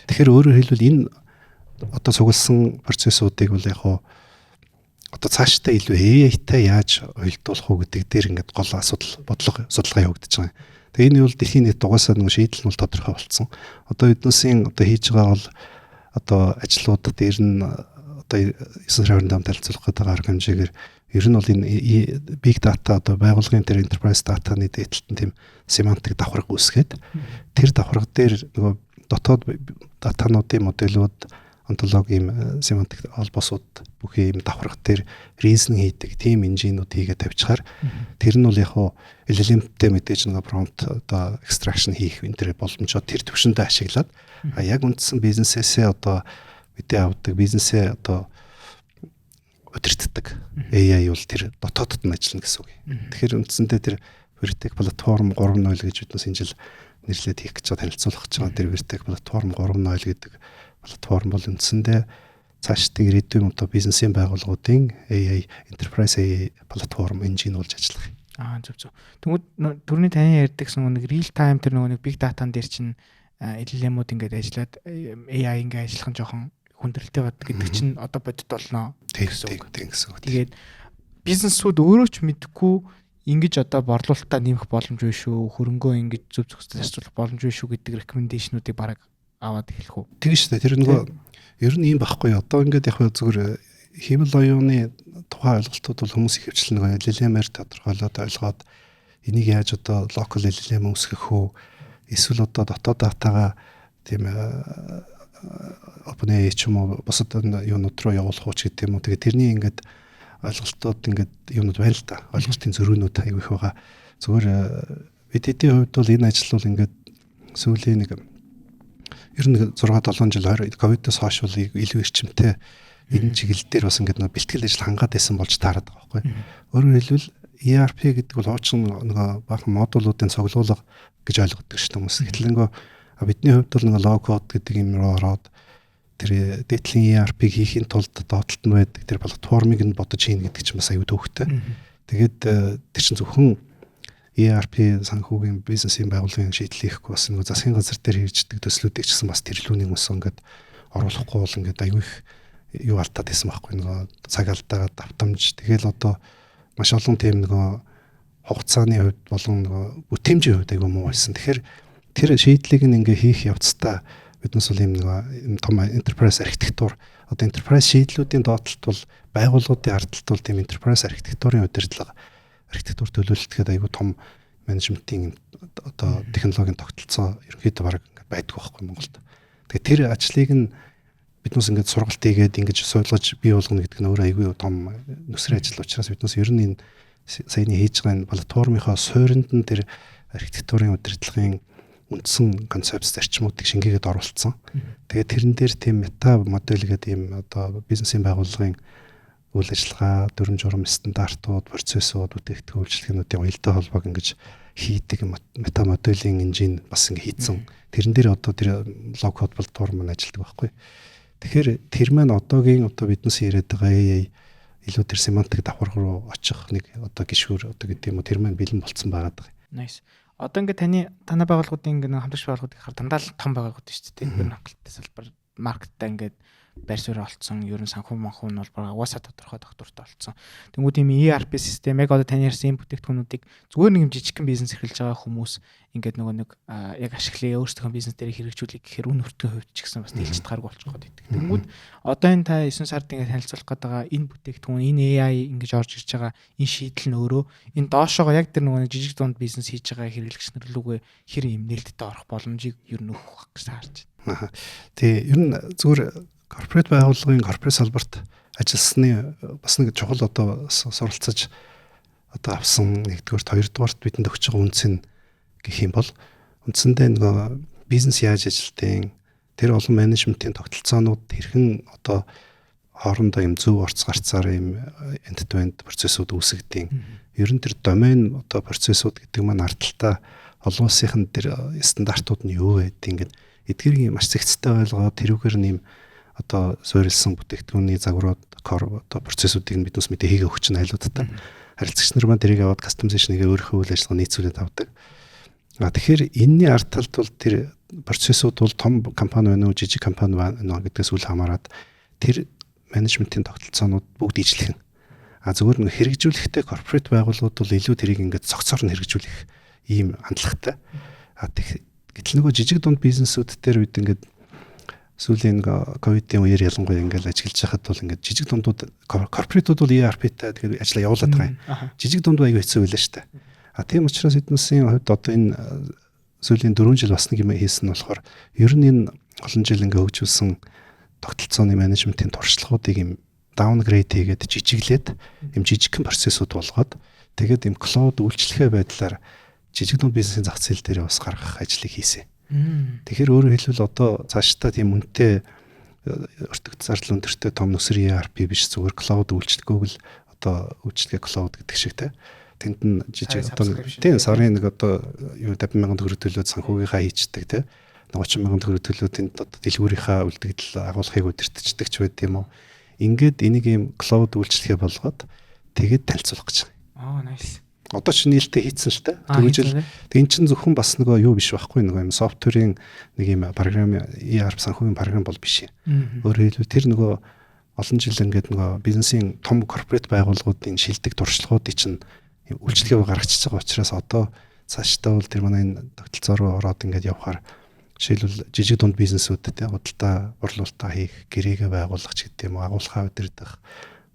Тэгэхээр өөрөөр хэлбэл энэ одоо цугласан процессуудыг бол яг одоо цаашдаа илүү AI-тай яаж уялдуулах уу гэдэг дээр ингээд гол асуудал судалгаа явагдаж байгаа. Тэгээ энэ бол дэлхийн нийт угаасаа нэг шийдэл нь бол тодорхой болсон. Одоо эднүсийн одоо хийж байгаа бол одоо ажлуудад дээр нь одоо 925 талцуулах гэдэг арга хэмжээгээр ер нь бол энэ big data одоо байгууллагын тэр enterprise data-ны дээдлэлтэн тийм семантик давхарга үүсгээд тэр давхарга дээр нөгөө дотоод датануудын моделүүд онтологийн семантик холбоосууд бүх юм давхарга дээр reasoning хийдэг тийм инженууд хийгээд тавьчихаар тэр нь бол яг LLM-тэй мэдээж нэг prompt одоо extraction хийх энэ төр боломжоо тэр төвшөндөө ашиглаад яг үндсэн бизнесээсээ одоо мэдээ авдаг бизнесээ одоо удирддаг AI бол тэр дотоодд нь ажиллана гэсэн үг. Тэгэхээр үндсэндээ тэр Vertec платформ 3.0 гэж биднес энэ жил нэрлээд хийх гэж танилцуулах гэж байгаа. Тэр Vertec платформ 3.0 гэдэг платформ бол үндсэндээ цаашдын ирээдүйн одоо бизнесийн байгууллагуудын AI enterprise AI платформ engine болж ажиллах. Зөв. Тэгвэл түрүүний таны ярьдагсан нэг real time тэр нэг big data-н дээр чинь LLM-ууд ингээд ажиллаад AI ингээд ажиллах нь жоохон хүндрэлтэй бод гэдэг чинь одоо бодит болно гэсэн үг. Тэгээд бизнесүүд өөрөө ч мэдгүй ингэж одоо борлуулалтаа нэмэх боломжгүй шүү, хөрөнгөө ингэж зөв зөвхөстэй зарцуулах боломжгүй шүү гэдэг рекомендашнуудыг бараг аваад эхлэх үү. Тэгэж шүү дээ. Тэр нөгөө ер нь юм багхгүй. Одоо ингээд яг зүгээр хэмэл оюуны тухайн ойлголтууд бол хүмүүс их хвчлэн нөгөө LLM-ээр тодорхойлоод ойлгоод энийг яаж одоо local LLM үүсгэх үү? Эсвэл одоо дотоод датагаа тийм OpenAI ч юм уу бусад юунууд руу явуулах уу ч гэдэг юм уу. Тэгээ тэрний ингээд ойлголтууд ингээд юунууд байна л да. Ойлголтын зөрүүнүүд аяг их байгаа. Зүгээр бид хэдийн хувьд бол энэ ажил бол ингээд сүүлийн нэг ер нь 6-7 жил 20 ковидоос хойш бол илүү эрчимтэй энэ чиглэл дээр бас ингээд нэг бэлтгэл ажил хангаад байсан болж таарад байгаа байхгүй. Өөрөөр хэлбэл ERP гэдэг бол хуучин нэг баахан модулуудын цуглуулга гэж ойлгодог шүү дээ хүмүүс. Гэтэл нөгөө бидний хувьд бол нэг лог код гэдэг юм руу ороод тэр дээдлийн ERP-г хийхин тулд доотлолт нь байдаг тэр платформыг нь бодож хийн гэдэг чинь бас аюу төвхтэй. Тэгээд тэр чинь зөвхөн ERP санхүүгийн бизнесийн байгууллагын шийдэл хийхгүй бас нэг засгийн газар дээр хэрэгждэг төслүүдийг ч гэсэн бас тэрлүүнийг мөс ингээд оруулахгүй бол ингээд аюу их юу алдаад байсан байхгүй нэг цаг алдаа давтамж. Тэгэл одоо маш олон тийм нэг хугацааны хувьд болон нэг бүтээмжийн хувьд аюу муу байсан. Тэгэхээр тэр шийдлийг ингээ хийх явцдаа биднес бол юм том enterprise архитектур одоо enterprise шийдлүүдийн доотлолт бол байгууллагуудын ардталт бол тийм enterprise архитектурын удирдлага архитектур төлөвлөлтгээд аюу том менежментийн одоо технологийн тогтолцоо ерөнхийдөө бараг ингээд байдгүй байхгүй Монголд. Тэгэхээр тэр ажлыг нь биднес ингээд сургалт хийгээд ингэж суулгаж бий болгоно гэдэг нь өөрөө аюу том нүсрэн ажил учраас биднес ер нь энэ саяны хийж байгаа энэ платформынхаа суурьнд нь тэр архитектурын удирдлагын үндсэн концепц зарчмуудыг шингээгээд оруулсан. Тэгээд тэрэн дээр тийм мета модель гэдэг юм одоо бизнесийн байгууллагын үйл ажиллагаа, дүрм журам стандартууд, процессууд, бүтээгдэхүүн үйлчилгээнүүдийн уялдаа холбоог ингэж хийдэг мета моделийн инжин бас ингэ хийцэн. Тэрэн дээр одоо тэр лог код платформ нь ажилладаг байхгүй. Тэгэхээр тэр маань одоогийн одоо биднес яриад байгаа AI илүү тэр семантик давхар руу очих нэг одоо гишүүр одоо гэдэг юм уу тэр маань бэлэн болцсон байгаа даа. Nice. Одоо ингээд танай байгууллагуудын ингээд хамтрагч байгууллагууд гэхээр дандаа л том байгууллагууд шүү дээ. Ер нь хангалттай салбар маркеттай ингээд байр суурь олцсон, ер нь санхүү манхүү нь бол угаасаа тодорхой доктортой олцсон. Тэнгүүд ийм ERP систем яг одоо таны ярьсан энэ бүтээгдэхүүнүүдийг зүгээр нэг юм жижигхэн бизнес эрхэлж байгаа хүмүүс ингээд нөгөө нэг яг ашиглаа өөрсдийнхөө бизнес дээр хэрэгжүүлэх гэхээр үн өртгийн хувьд ч гэсэн бас тэлж чадгааргүй болчих гээд байдаг. Тэнгүүд одоо энэ та 9 сард ингээд танилцуулах гэдэг энэ бүтээгдэхүүн, энэ AI ингэж орж ирж байгаа энэ шийдэл нь өөрөө энэ доошоогоо яг тэр нөгөө нэг жижиг дунд бизнес хийж байгаа хэрэглэгч нар рүүгээ хэр юм нээлттэй орох боломжийг ер нь өгөх гэж харж байна. Тэгээ ер нь зүгээр корпорат байгууллагын корпорат салбарт ажилласны бас нэг чухал одоо суралцаж одоо авсан нэгдүгээрт хоёрдугаарт бидэнд өгч байгаа үнц нь гэх юм бол үндсэндээ нөгөө бизнес яаж ажилтیں۔ Тэр олон менежментийн тогтолцоонууд хэрхэн одоо хоорондоо юм зөв орц гарцаар юм end-to-end процессыг үүсгэдэг. Ер нь тэр домен одоо процессууд гэдэг маань ардталтаа олон улсын тэр стандартууд нь юу байдаг. Ингээд эдгэрийг маш зэгцтэй ойлгоод тэрүүгээр нэм одоо суурилсан бүтээгдэхүүний загварууд одоо процессуудыг бид бас мэдээ хийгээ өгч нь айлуудтай. Харилцагч нар маань тэрийг аваад customization-ыг өөрийнхөө үйл ажиллагаа нийцүүлээд авдаг. Тэгэхээр энэний ард талд бол тэр процессууд бол том компани байна уу, жижиг компани байна уу гэдгээс үл хамааран тэр менежментийн тогтолцоонууд бүгд ижлэхэн. Зөвхөн нэг хэрэгжүүлэхтэй корпорат байгууллагууд бол илүү тэрийг ингээд цогцоор нь хэрэгжүүлэх ийм хандлагатай. Гэтэл нөгөө жижиг дунд бизнесүүд дээр бид ингээд сүүлийн ковидын үеэр ялангуяа ингээл ажиллаж байхад бол ингээд жижиг дундууд корпоратууд бол ERP-тай тэгээд ажиллаа явуулаад байгаа юм. Жижиг дунд аягүй хэцүү байлаа шүү дээ. Тийм учраас эднээсийн хувьд одоо энэ сүүлийн 4 жил бас нэг юм хийсэн нь болохоор ер нь энэ олон жил ингээд хөгжүүлсэн тогтолцооны менежментийн туршлагуудыг юм даунгрейд хийгээд жижиглээд юм жижигхэн процессууд болгоод тэгээд юм клауд үйлчлэхээ байдлаар жижиг дунд бизнесийн зах зээл дээр бас гаргах ажлыг хийсэн. Тэгэхээр өөрөөр хэлбэл одоо цаашдаа тийм үнэтэй өртөгт зардал өндөртэй том нүсэр ERP биш зүгээр клауд үйлчлэг Google одоо үйлчлэгээ клауд гэдэг шиг те. тэнд нь жижиг одоо тийм сарын нэг одоо юу 50,000 төгрөг төлөөд санхүүгийнхаа хийчдэг тийм 30,000 төгрөг төлөөд тэнд одоо дэлгүүрийнхаа үлдэгдэл агуулгыг удирдахдаг ч байд юм уу. Ингээд энийг ийм клауд үйлчлэгээ болгоод тэгээд танилцуулах гэж байгаа. Nice. Одоо ч нээлттэй хийцэн л та. Тэгвэл тэн чин зөвхөн бас нөгөө юу биш байхгүй нөгөө юм софтверийн нэг юм програм ERP санхүүгийн програм бол биш юм. Өөрөөр хэлбэл тэр нөгөө олон жил ингээд нөгөө бизнесийн том корпорат байгууллагуудын шилдэг туршлагуудыг чинь үйлчлэгээ гаргачихж байгаа учраас одоо цаашдаа бол тэр манай энэ тогтолцоо руу ороод ингээд явхаар жишээлбэл жижиг дунд бизнесүүдэд худалдаа борлуулалтаа хийх, гэрээгээ байгуулах ч гэдэг юм уу, агуулгаа удирдах,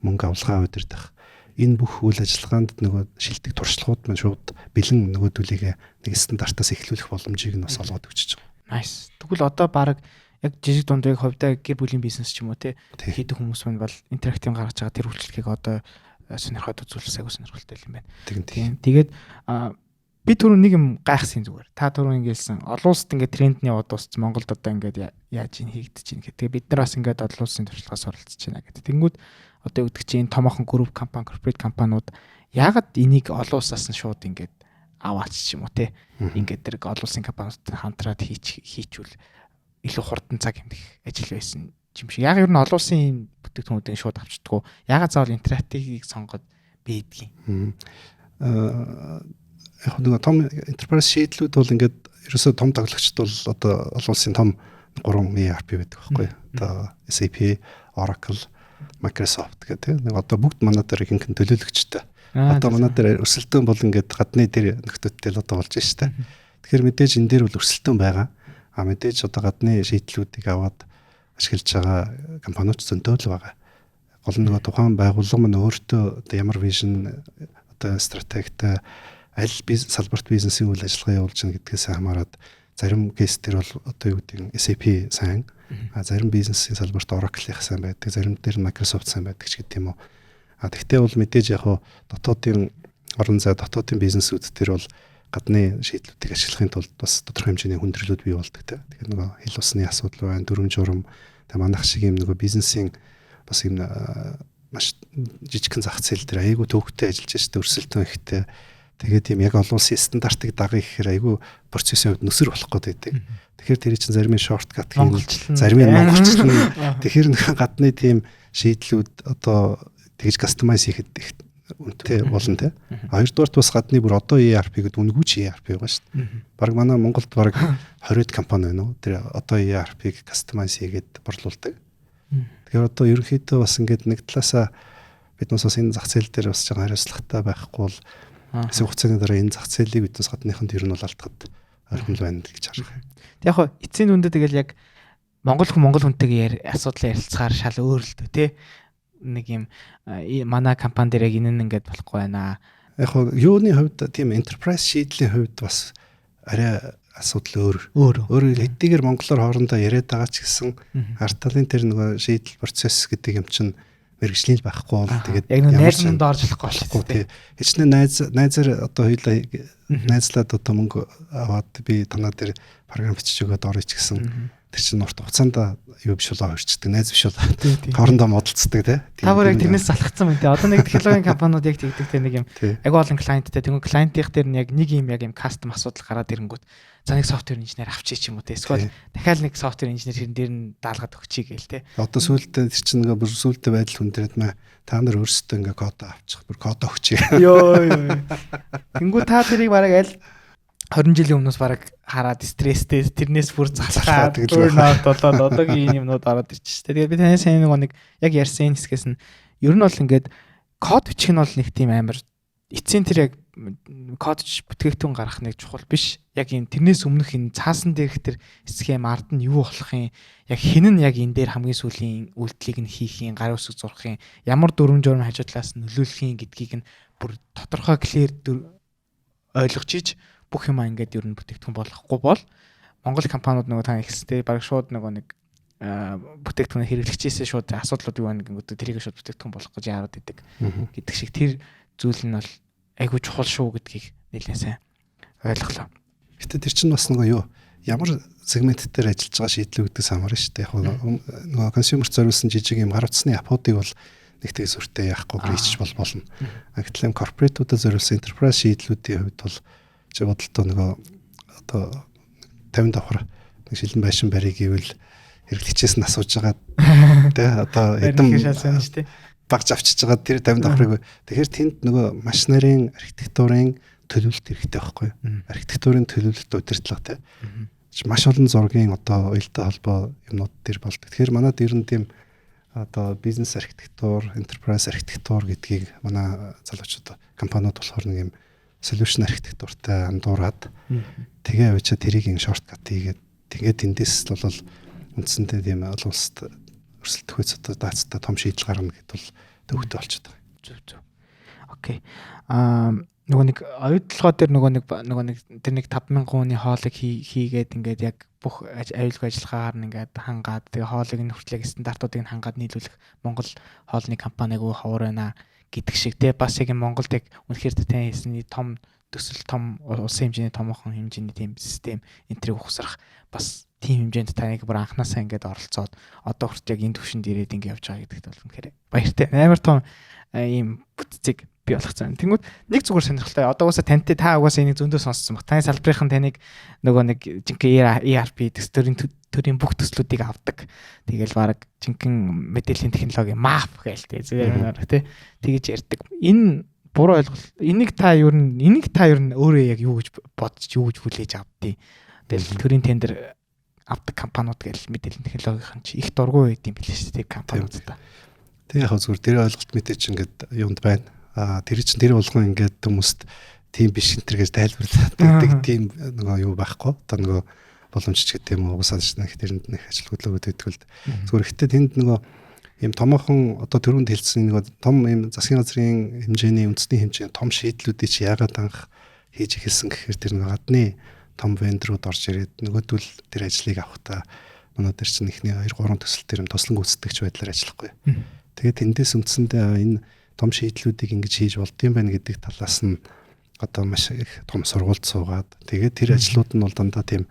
мөнгө авалгаа удирдах энэ бүх үйл ажиллагаанд нөгөө шилдэг туршлагууд маань шууд бэлэн нөгөөдүүлээ нэг стандартаас эхлүүлэх боломжийг нь бас олгоод өгч байгаа. Nice. Тэгвэл одоо баг яг жижиг дундын хувьдаа гэр бүлийн бизнес ч юм уу те хийдэг хүмүүс маань бол интерактив гаргаж байгаа тэр үйлчлэгийг одоо сонирхоод үзүүлсэн агуу сонирхолтой юм байна. Тийм. Тэгээд би түрүү нэг юм гайхсан зүгээр. Та түрүү ингээсэн олон улсад ингээд трендний удаас Монголд одоо ингээд яаж ийн хийгдэж байна гэдэг. Тэгээд бид нар бас ингээд олон улсын туршлагаас оролцож байна гэдэг. Тэнгүүд одоо өгдөг чинь томоохон групп компани, корпорат компаниуд яагаад энийг олон улсаас нь шууд ингээд аваач ч юм уу те. Ингээд тэр олон улсын компаниудад хамтраад хийчүүл илүү хурдан цаг хэмнэх ажил байсан юм шиг. Яг ер нь олон улсын бүтээгдэхүүнүүдийг шууд авчдаггүй. Яагаад заавал интерактивыг сонгоод бийдгийг. Яг нэг том enterprise шийдлүүд бол ингээд ерөөсөө том тоглогчд бол одоо олон улсын том 3 ERP байдаг байхгүй. Одоо SAP, Oracle, Microsoft гэдэг нэг одоо бүгд манай дээр ихэнх төлөөлөгчтэй. Одоо манай дээр өрсөлдөөн бол ингээд гадны дээр нөхдөдтэй л одоо болж байна шүү дээ. Тэгэхээр мэдээж энэ дээр бол өрсөлдөөн байгаа. Мэдээж одоо гадны шийдлүүдийг аваад ашиглаж байгаа компаниуд зөндөө л байгаа. Гол нь нөгөө тухайн байгууллага маань өөртөө одоо ямар вижн одоо стратегтэй аль салбарт бизнесийн үйл ажиллагаа явуулж байгаа гэдгээс хамаарат зарим кейс төр бол одоо юу гэдэг SAP сайн, зарим бизнесийн салбарт Oracle-ийнх сайн байдаг, зарим дээр Microsoft сайн байдаг ч гэдэг юм уу. Тэгтээ бол мэдээж яг дотоодын орон зай, дотоодын бизнесүүд төр бол гадны шийдлүүдийг ашиглахын тулд бас тодорхой хэмжээний хүндрэлүүд бий болдог те. Тэгэхээр нөгөө хил усны асуудал байна, дүрм журам, манайх шиг юм нөгөө бизнесийн бас юм маш жижигхэн зах зээл дээр айгүй төвөгтэй ажиллаж штэ өрсөлдөөн ихтэй. Тэгээд юм яг олон улсын стандартыг дагах гэхээр айгүй процессын хувьд нүсэр болох гээд байдаг. Тэгэхээр тэр чинь зарим нь шорткат хийн, зарим нь монголчлан. Тэгэхээр нэг гадны тийм шийдлүүд одоо тэгж кастомайз хийхэд үнэтэй болно те. Хоёрдугаарт бас гадны бүр одоо ERP гэдэг үнгүүч ERP байгаа шүү дээ. Бараг манай Монголд бараг 20 компани байна уу? Тэр одоо ERP-г кастомайз хийгээд борлуулдаг. Тэгэхээр одоо ерөнхийдөө бас ингээд нэг талаасаа биднээс бас энэ зах зээл дээр бас жоохон хариуцлагатай байхгүй бол хэсэг хугацааны дараа энэ зах зээлийг биднээс гадныханд ер нь бол алдахад ойрхон л байна гэж харж байгаа. Тэг яг хоо эцсийн дүндээ тэгэл яг монгол хүнтэйгээ асуудал ярилцахаар шал өөр л дөө те. Нэг юм манай компани дээр яг энэ ингээд болохгүй байна. Яг хоо юуны хувьд тийм enterprise шийдлийн хувьд бас арай асуудал өөр хэдийгээр монголоор хоорондоо яриад байгаа ч гэсэн ард талын тэр нөгөө шийдэл процесс гэдэг юм чинь мэргэжлийн байхгүй бол тэгээд яг найз манд орж болохгүй тий. Хичнээн найзаар одоо хоёулаа найзлаад одоо мөнгө аваад би танаа дээр програм бичиж өгөөд орё ч гэсэн тэр чинь урт хугацаанд юу биш болоо өрчдөг найз биш болоо хоорондоо модалцдаг тий. Та бүр яг тэрнээс залхацсан байна тий. Одоо нэг технологийн компаниуд яг тэгдэг тий нэг юм айгүй олон клиенттэй тэгвэл клиентийнх дээр нь яг нэг юм кастом асуудал гараад ирэнгүүт за нэг софтвер инженер авчиж ч юм уу тий. Эсвэл дахиад нэг софтвер инженер хэрэн дээр нь даалгаад өгчий гээл тий. Одоо сүүлдээ тэр чинь нэг бүр сүүлдээ байдал хүндрээд маа та нар өөрсдөө ингээ код авчих бүр код өгчий. Йоо. Тэнгүү та тэрийг бараг аль 20 жилийн өмнөөс бараг хараад стресстэй тэрнээс бүр залхаад burnout болоод одоогийн юмнууд ороод ирчих шүү дээ. Тэгээд би танаас нэг яг ярьсан хэсгээс нь ер нь бол ингээд код бичих нь бол нэг тийм амар эцсийн тэр яг кодч бүтээгдэхүүн гаргах нэг чухал биш. Яг энэ тэрнээс өмнөх энэ цаасан дээрх тэр схем ард нь юу болох юм? Яг хэн нь яг энэ дээр хамгийн сүүлийн үйлдэлийг нь хийх юм, гар үсэг зурх юм, ямар дүрм журм хажуу талаас нь нөлөөлөх юм гэдгийг нь бүр тодорхой clear ойлгож иж бүх юм ингээд ер нь бүтээгдэхүүн болохгүй бол Монгол компаниуд нөгөө та ихстэй баг шууд нөгөө нэг бүтээгдэхүүн хэрэглэгчээсээ шууд асуудлууд юу байна гингүүд тэрийг шууд бүтээгдэхүүн болох гэж яарад идэг гэдэг шиг тэр зүйл нь бол айгүй чухал шүү гэдгийг нэлээд сайн ойлголоо. Гэтэ тэр чинь бас нөгөө юу ямар сегмент дээр ажиллаж байгаа шийдлүүд гэдэгс хамаарна шүү дээ. Яг нөгөө консюмер зориулсан жижиг юм гар утасны аппуудыг бол нэгтгэх зүртэй яахгүй хийчих болно. Гэтэл юм корпоратуудад зориулсан enterprise шийдлүүдийн хувьд бол чи бодлоо нөгөө одоо 50 давхар нэг шилэн байшин барийг гэвэл хэрэглэгчээс нь асууж байгаа тий одоо хэдэн багж авчиж байгаа тэр 50 давхрыг тэгэхээр тэнд нөгөө маш нарын архитектурын төлөвлөлт хэрэгтэй байхгүй юу? Архитектурын төлөвлөлт удирдлага тий маш олон зургийн одоо уялдаа холбоо юмнууд төр болдог. Тэгэхээр манайд ер нь тийм одоо бизнес архитектур, enterprise архитектур гэдгийг манай залуучууд компаниуд болохоор нэг юм solution архитектуртай андуураад тэгээ авчаа тэрийг шорткат хийгээд тэгээд эндээс бол үндсэндээ тийм олон улсад өрсөлдөх үеч одоо даацтай том шийдэл гарна гэдэл бол төвхтэй болчиход байгаа. Зөв. Окей. Нөгөө нэг оюутлогоо дээр нөгөө нэг тэр нэг 5,000 хүний хоолыг хийгээд ингээд яг бүх аюулгүй ажиллагаагаар нь ингээд хангаад тэгээ хоолыг нь хүртлэх стандартуудыг нь хангаад нийлүүлэх Монгол хоолны компани айгүй ховор байна гэдэг шиг те бас яг Монголд яг үнэхээр тань хийсний том төсөл том улсын хэмжээний томоохон хэмжээний тийм систем энтрийг ухсрах бас тийм хэмжээнд таныг бүр анханасаа ингээд оролцоод одоо хүртэл яг энэ төвшөнд ирээд ингээд явж байгаа гэдэгт бол үнэхээр баяртай. Амар том ийм бүтцийг бий болгоцсон. Тэнгүүд нэг зүгээр сонирхолтой. Одоо уусаа тантай та угаасаа энийг зөндөө сонссон баг. Таны салбарын таныг нөгөө нэг жинхэнэ ERP төрийн бүх төслүүдийг авдаг. Тэгэл баг жинхэнэ мэдээллийн технологи map гээл тэгээ зүгээр тий тэгэж ярьдаг. Энэ буруу ойлголт. Энийг та ер нь өөрөө яг юу гэж бодож юу гэж хүлээж авдیں۔ Тэгэл төрийн тендер авдаг компаниуд гээл мэдээллийн технологийн чи их дургүй байд юм билээ шүү дээ компаниуд та. Тэг яг зүгээр тэр ойлголт мэдээч ингээд юунд байна. Тэр чинь тэр болгон ингээд хүмүүст тийм биш энэ гэж тайлбарлаад тийм нөгөө юу байхгүй. Одоо нөгөө боломжч гэдэг юм уу угсаад нэг тэрэнд нэг ажил хөдөлгөөд өгдөг л зүгээр ихтэй тэнд нөгөө ийм томоохон одоо түрүүнд хэлсэн нөгөө том ийм засгийн газрын хэмжээний үндэсний хэмжээний том шийдлүүдийг чи яагаад анх хийж эхэлсэн гэхээр тэр нэг гадны том вендорууд орж ирээд нөгөөдөл тэр ажлыг авахтаа манай дээр чинь ихний 2-3 төсөл төр юм туслан гүйцэтгэгч байдлаар ажиллахгүй. Тэгээд тэндээс үндсэндээ энэ том шийдлүүдийг ингэж хийж болдгийм байх гэдэг талаас нь одоо маш их том сургуульд суугаад тэгээд тэр ажлууд нь бол дандаа тийм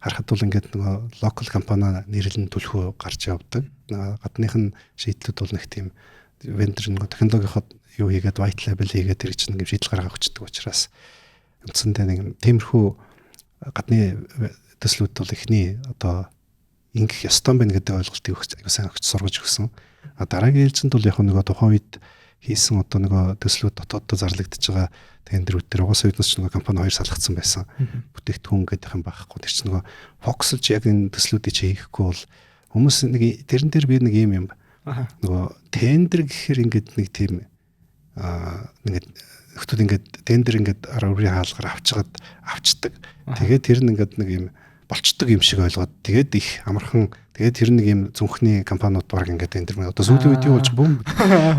харахад бол ингээд нөгөө локал компани нэрлэн түлхүү гарч явдаг. Гадных нь шийдлүүд бол нэг тийм вендор нөгөө технологийнход юу хийгээд white label хийгээд тэр чинь нэг шийдэл гаргах хүчтэй учраас үндсэндээ нэг тиймэрхүү гадны төслүүд бол ихний одоо ингэх ёстой байна гэдэг ойлголтыг аягүй сайн өгч сургаж өгсөн. Дараагийн ээлжинд бол яг нөгөө тухайн үед хийсэн одоо нөгөө төслүүд дотооддоо зарлагдж байгаа тендерүүд төр угсаа үднэс ч нөгөө компани хоёр салгацсан байсан. Бүтээгдэхүүн гэдэг юм байхгүй. Тэр чинь нөгөө фокусж яг энэ төслүүдийг чи хийхгүй бол хүмүүс нэг тэрэн дээр би нэг юм нөгөө тендер гэхээр ингээд нэг тийм ингээд хүмүүс ингээд тендер ингээд араа үрийн хаалгаар авчдаг. Тэгээд тэр нь ингээд нэг юм болчдөг юм шиг ойлгоод тэгээд их амархан тэгээд тэр нэг юм зүнхний компаниуд баг ингээд тендер мөн одоо сүүлийн үед юу болж бүүм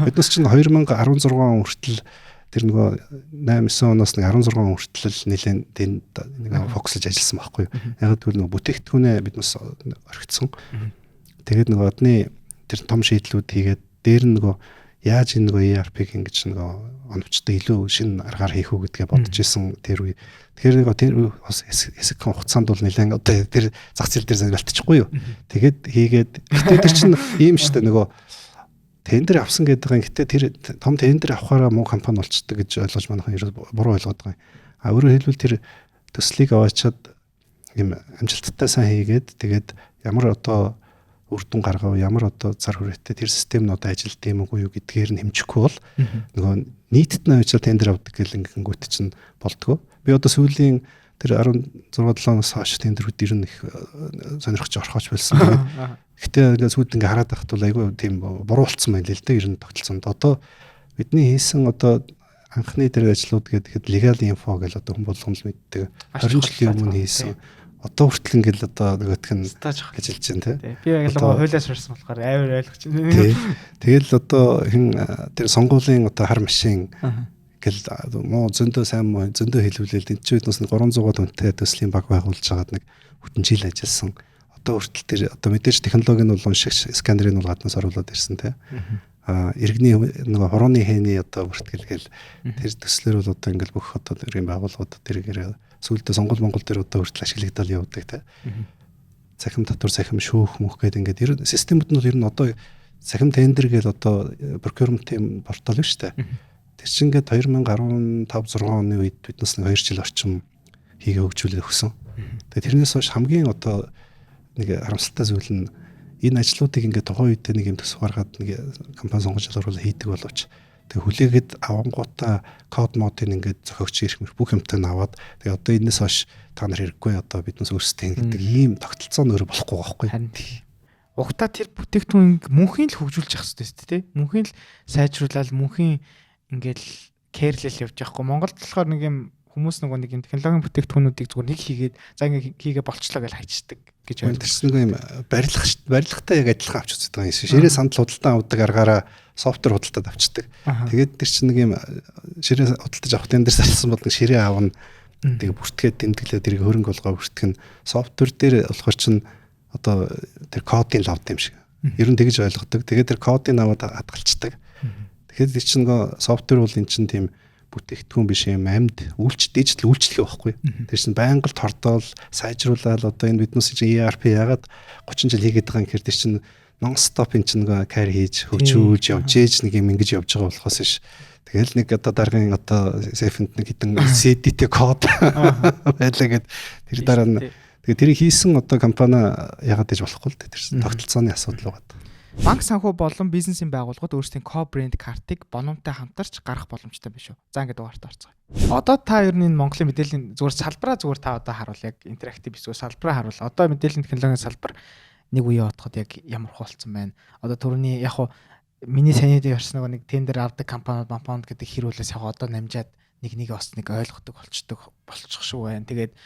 биднес чинь 2016 он хүртэл тэр нөгөө 8-9 оноос нэг 16 он хүртэл нэлээд тэнд нэг фокуслж ажилласан байхгүй юу. Яг тэгвэл нөгөө бүтээгдэхүүнээ биднес орхицсон. Тэгээд нөгөө одны тэр том шийдлүүд хийгээд дээр нь нөгөө яаж энэ нөгөө ERP-г ингэж нөгөө оновчтой илүү шинэ аргаар хийх үү гэдгээ бодож исэн тэр үе. Тэгэхээр нөгөө тэр бас хэсэг хугацаанд бол нэлээд одоо тэр зах зээл дээр зориулчихгүй юу. Тэгээд хийгээд гэтээ тэр чинь ийм шүү дээ нөгөө тендер авсан гэдэг юм. Гэтээ тэр том тендер авахаараа муу компани болчдөг гэж ойлгож манайхан буруу ойлгоод байгаа юм. Өөрөөр хэлбэл тэр төслийг аваачаад юм амжилттай сайн хийгээд тэгээд ямар одоо үр дүн гаргав, ямар одоо зар хүрээтэй тэр систем нь одоо ажилт юм уу юу гэдгээр нь хэмжихгүй бол нөгөө нийтэд нь авчаа тендер авдаг гэл ингэнгүүт чинь болдгоо. Би одоо сүүлийн тэр 16-7-оос хойш тендерүүд ер нь их сонирхож орхооч болсон. Гэтэ ингээд сүүлд ингээ хараад байхад бол айгүй тийм буруу болцсон байл л дээ ер нь тогтолцоонд. Одоо бидний хийсэн одоо анхны тэр ажлууд гэхэд legal info гэл одоо хүн болгоно л мэддэг 20 жилийн өмнө хийсэн. Одоо хүртэл ингээл одоо нөгөөх нь ажиллаж байна тий. Би яг л хуулиас сурсан болохоор амар ойлгож байна. Тэгэл одоо хин тэр сонгуулийн одоо хар машин гэл муу зөндөө сайн муу зөндөө хэлүүлэл энэ ч үднээс 300 хүнтэй төслийн баг байгуулж байгаад нэг бүтэн жил ажилласан. Одоо хүртэл тэр одоо мэдээж технологи нь бол уншигч сканерыг бол гаднаас оруулаад ирсэн тий. Иргэний нөгөө хорооны хэний одоо бүртгэлгээл тэр төслөр бол одоо ингээл бүх одоо иргэн байгууллагууд тэргээр сүүлдээ сонгол Монгол дээр одоо хүртэл ашиглагдал явдаг те. Цахим татвар цахим шүүх мөх гэдэг ингээд системүүд нь ер нь одоо сахим тендер гэж одоо procurement-ийн портал биш үү? Тэр чинь ингээд 2015 6 оны үед биднес нэг 2 жил орчим хийгээ хөгжүүлээд өгсөн. Тэгээ тэрнээс хойш хамгийн одоо нэг харамсалтай зүйл нь энэ ажлуудыг ингээд тухайн үед нэг юм төсөв гаргаад нэг компани сонгож залруулаад хийдэг боловч тэгээ хүлээгээд авангуудаа код модын ингээд зохиогч ирэх бүх юмтай нь аваад тэгээ одоо энэс хойш та нар хэрэггүй одоо биднес өөрсдөө гэдэг ийм тогтолцоо нөр болохгүй байхгүй. Харин тийм. Угтаа тэр бүтээгдэхүүн мөнхийн л хөгжүүлж явах хэрэгтэй шүү дээ. Мөнхийн л сайжруулаад мөнхийн ингээд кэрлэл явж явахгүй. Монголд болохоор нэг юм хүмүүс нэг юм технологийн бүтээгдэхүүнүүдийг зүгээр нэг хийгээд за ингээ хийгээ болчлоо гэж хайчдаг гэж байна. Тэрс нэг юм барилгатай яг адилхан авч үздэг юм. Ширээ сандал худалдан авдаг аргаараа софтвер худалдаад авчдаг. Тэгээд тэр чинь нэг юм ширээ худалдаж авах тэн дээр салсан бол нэг ширээ аавна. Тэгээ бүртгээд тэмдэглээд тэрийг хөрөнгө болгоо бүртгэн софтвер дээр болохоор чинь одоо тэр кодын лавд юм шиг. Ер нь тэгж ойлгодог. Тэгээд тэр кодыг аваад хадгалцдаг. Тэгэхээр тэр чинь нөгөө софтвер бол эн чинь тийм бүтээгдэхүүн биш юм амьд дижитал үйлчлэх байхгүй. Тэр чинь байнга л тордоол сайжруулаад одоо энэ биднээс чинь ERP яагаад 30 жил хийгээд байгаа юм гэхээр тэр чинь нон стоп эн чинь нөгөө carry хийж хөгжүүлж явж ээж нэг юм ингэж явж байгаа болохоос биш. Тэгэл нэг одоо даргын одоо Safe-нд нэг хитэн CDT код байлаа гэд тэр дараа нь тэгээ тэрийг хийсэн одоо компани яагаад гэж болохгүй л тэр тогтолцооны асуудал байгаа. Банк санхүү болон бизнесийн байгууллагууд өөрсдийн co-brand картыг бономтой хамтарч гаргах боломжтой биш үү? За ингээд дугаарт орцгоё. Одоо та ер нь Монголын мэдээллийн зүгээр салбараа зүгээр та одоо харуул яг интерактив эсвэл салбараа харуул. Одоо мэдээллийн технологийн салбар нэг үе бодоход яг ямар хуулцсан байна. Одоо түрүүний яг хуу миний санийд ярьсан нэг тендер авдаг компаниуд гэдэг хэрүүлээс яг одоо намжаад нэг бас нэг ойлгодог болчих шүү байна. Тэгээд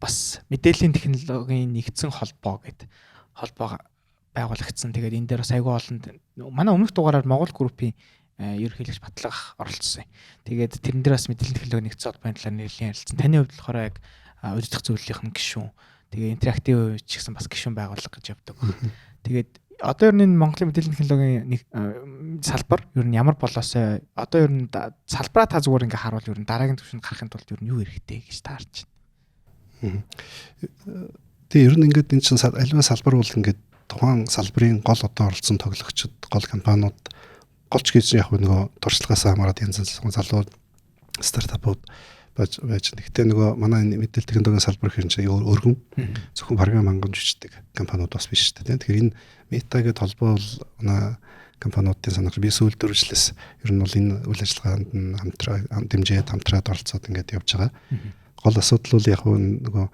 бас мэдээллийн технологийн нэгдсэн холбоо гэдэг холбоо байгуулагдсан. Тэгээд энэ дээр бас айгүй олон манай өмнөх дугаараар Монгол группийн ерөнхийлөгч Батлах оролцсон. Тэгээд тэрэн дээр бас мэдээллийн технологийн нэгдсэн холбооны талаар нэрлэн ярилцсан. Таны хувьд болохоор яг удирдах зөвлөлийнх нь гишүүн. Тэгээд интерактив ч гэсэн бас гишүүн байгууллага гэж явдаг. Тэгээд одоо ер нь Монголын мэдээллийн технологийн салбар ер нь ямар болоосоо одоо ер нь салбараа та зүгээр ингээ харуул ер нь дараагийн түвшинд гарахын тулд ер нь юу хэрэгтэй гэж таарч байна. Тэгээ ер нь ингээд энэ чинь альва салбар бол ингээд тухайн салбарын гол одоо оролцсон тоглогчид, гол компаниуд, голч гэж яг нөгөө туршлагаас хамаарат янз янз залуу стартапууд байж нэгтээ нөгөө манай мэдээлэл технологийн салбар хэрэг чинь өргөн зөвхөн баргаан манган жижигдэг компаниуд бас биш шүү дээ. Тэгэхээр энэ метагээд холбоо бол манай компаниудын санах би сүүл дөрвжлээс ер нь бол энэ үйл ажиллагаанд нь хамтраад оролцоод ингээд явж байгаа. Гол асуудал бол яг нөгөө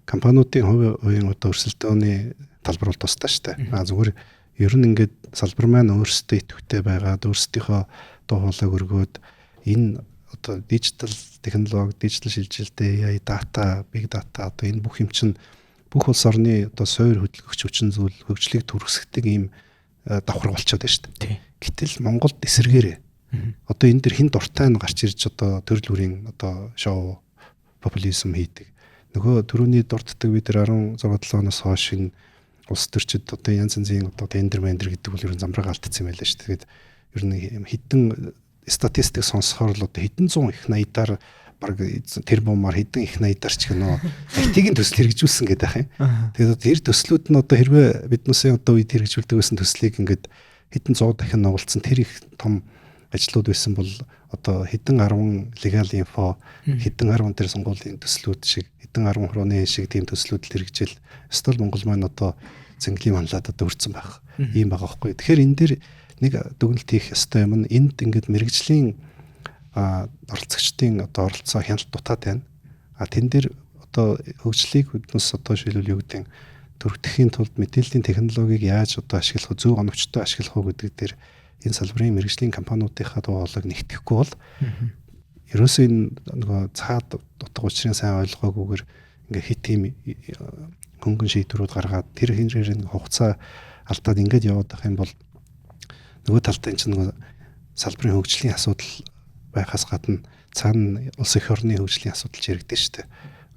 компаниудын хувийн одоо өрсөлдөөний талбар бол тусдаа шүү дээ. Зүгээр ер нь ингээд салбар маань өөрсдөө идэвхтэй байгаад өөрсдийнхөө дуу хоолойг өргөөд энэ одоо дижитал технологи, дижитал шилжилттэй AI, дата, big data одоо энэ бүх юм чинь бүх улс орны одоо суур хөдөлгөгч хүчин зүйл хөгжлийг түргэсгдэг ийм давхар болчиход байна шүү дээ. Гэтэл Монголд эсэргээрээ одоо энэ дэр хин дуртай нь гарч ирж одоо төрөл бүрийн одоо шоу популизм хийдэг. Нөгөө түрүүний дурддаг бид нар 16-7 оноос хойш энэ улс төрчид одоо янз янзын одоо тендер гэдэг бол ер нь замбраг алдсан юм байлаа шүү. Тэгээд ер нь хэдэн статистик сонсохоор л одоо хэдэн зуун их 80-аар баг тэрбумаар хэдэн их 80-аар ч гэнэ IT-ийн төсөл хэрэгжүүлсэн гэдэг ах юм. Тэгээд тэр төслүүд нь одоо хэрвээ биднээсээ одоо үед хэрэгжүүлдэг байсан төслийг ингээд хэдэн 100 дахин нугалцсан тэр их том ажлууд байсан бол одоо хэдэн 10 legal info хэдэн 10 тэр сонгуулийн төслүүд шиг хэдэн 10 хорооны шиг тийм төслүүд л хэрэгжил стол Монгол маань одоо зэнгэлийн манлаад одоо хүрсэн байх юм байгаа байхгүй. Тэгэхээр энэ дэр нэг дүгнэлт хийх ёстой юм нь энд ингээд мэрэгжлийн оролцогчдын одоо оролцоо хяналт дутаад байна. Тэн дээр одоо хөгжлийг биднес одоо шилүүл юу гэдэг төрөгдөхийн тулд мэдээллийн технологиг яаж одоо ашиглах вэ, зөв оновчтой ашиглах вэ гэдэг дээр энэ салбарын мэрэгжлийн компаниудынхаа дуу хоолойг нэгтгэхгүй бол ерөөсөө энэ нөгөө цаад дутга учрын сайн ойлгоогүйгээр ингээ хит тийм хөнгөн шийдвэрүүд гаргаад тэр хинрээр хугацаа алдаад ингээд яваад байх юм бол нөгөө талдаа энэ чинь нөгөө салбарын хөгжлийн асуудал байхаас гадна цаана улс их орны хөгжлийн асуудал чирэгдэж штэ.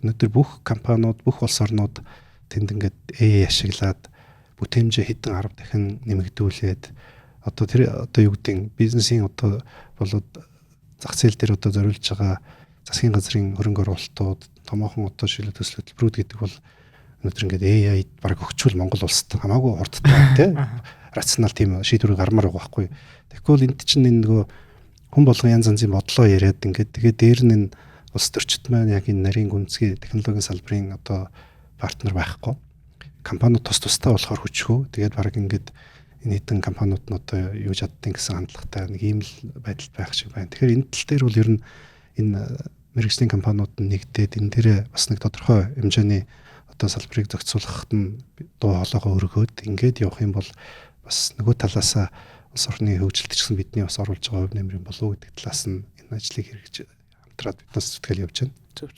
Өнөөдөр бүх компаниуд, бүх улс орнууд тэнд ингээд AI ашиглаад бүтээмжээ хэдэн 10 дахин нэмэгдүүлээд одоо тэр одоо юу гэдэг бизнесийн одоо болоод зах зээл дээр одоо зориулж байгаа засгийн газрын хөрөнгө оруулалтууд томоохон одоо шилдэг төсөл хөтөлбөрүүд гэдэг бол өнөөдөр ингээд AI баг өгчүүл Монгол улсад хамаагүй хурдтай тий рационал тийм шийдвэрийг гармаар байгаа байхгүй. Тэгэхгүй бол энд чинь энэ нөгөө хүн болгон янз янзын бодлоо яриад ингээд тэгээд дээр нь энэ улс төрчид маань яг энэ нарийн гүнзгий технологийн салбарын одоо партнер байхгүй. Компаниуд тусдаа болохоор хүчгүй. Тэгээд баг ингээд энэ хэдэн компаниуд нь одоо юу чаддیں гэсэн хандлагатай нэг ийм л байдал байх шиг байна. Тэгэхээр энэ тал дээр бол ер нь энэ мэргэжлийн компаниуд нь нэгдээд энэ дээрээ бас нэг тодорхой хэмжээний одоо салбарыг зохицуулахад нь дуу хоолойгоо өргөөд ингээд явах юм бол бас нөгөө талаасаа улс орны хөгжилт гэсэн бидний бас оруулж байгаа хувь нэмрийн болов уу гэдэг талаас нь энэ ажлыг хэрэгж хамтраад биднээс зүтгэл явж байна. Зөв.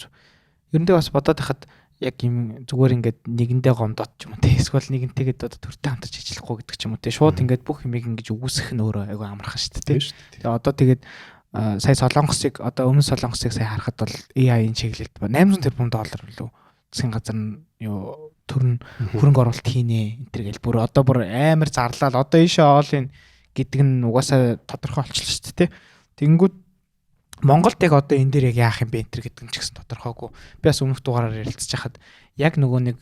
Ерөндөө бас бодоод хахад яг юм зүгээр ингээд нэгэндээ гомдоод ч юм уу те эсвэл нэгэнтэйгээд одоо төртөө хамтарч ажиллахгүй гэдэг ч юм уу те шууд ингээд бүх юмыг ингэж үгүйсэх нь өөрөө айгүй амархан шүү дээ. Тэгээ одоо тэгээд сая Солонгосыг одоо өмнө Солонгосыг сая харахад бол AI-ийн чиглэлд $800 тэрбум лөө засгийн газар нь юу төрн хөрөнгө оруулалт хийнэ энэ төр гэл бүр одоо бүр амар зарлал одоо ийшээ оолын гэдэг нь угаасаа тодорхой болчихлоо шүү дээ. Тэнгүүд Монголд яг одоо энэ дээр яг яах юм бэ энэ төр гэдэг нь ч гэсэн тодорхойгүй. Би бас өмнөх дугаараар ярилцж хахад яг нөгөө нэг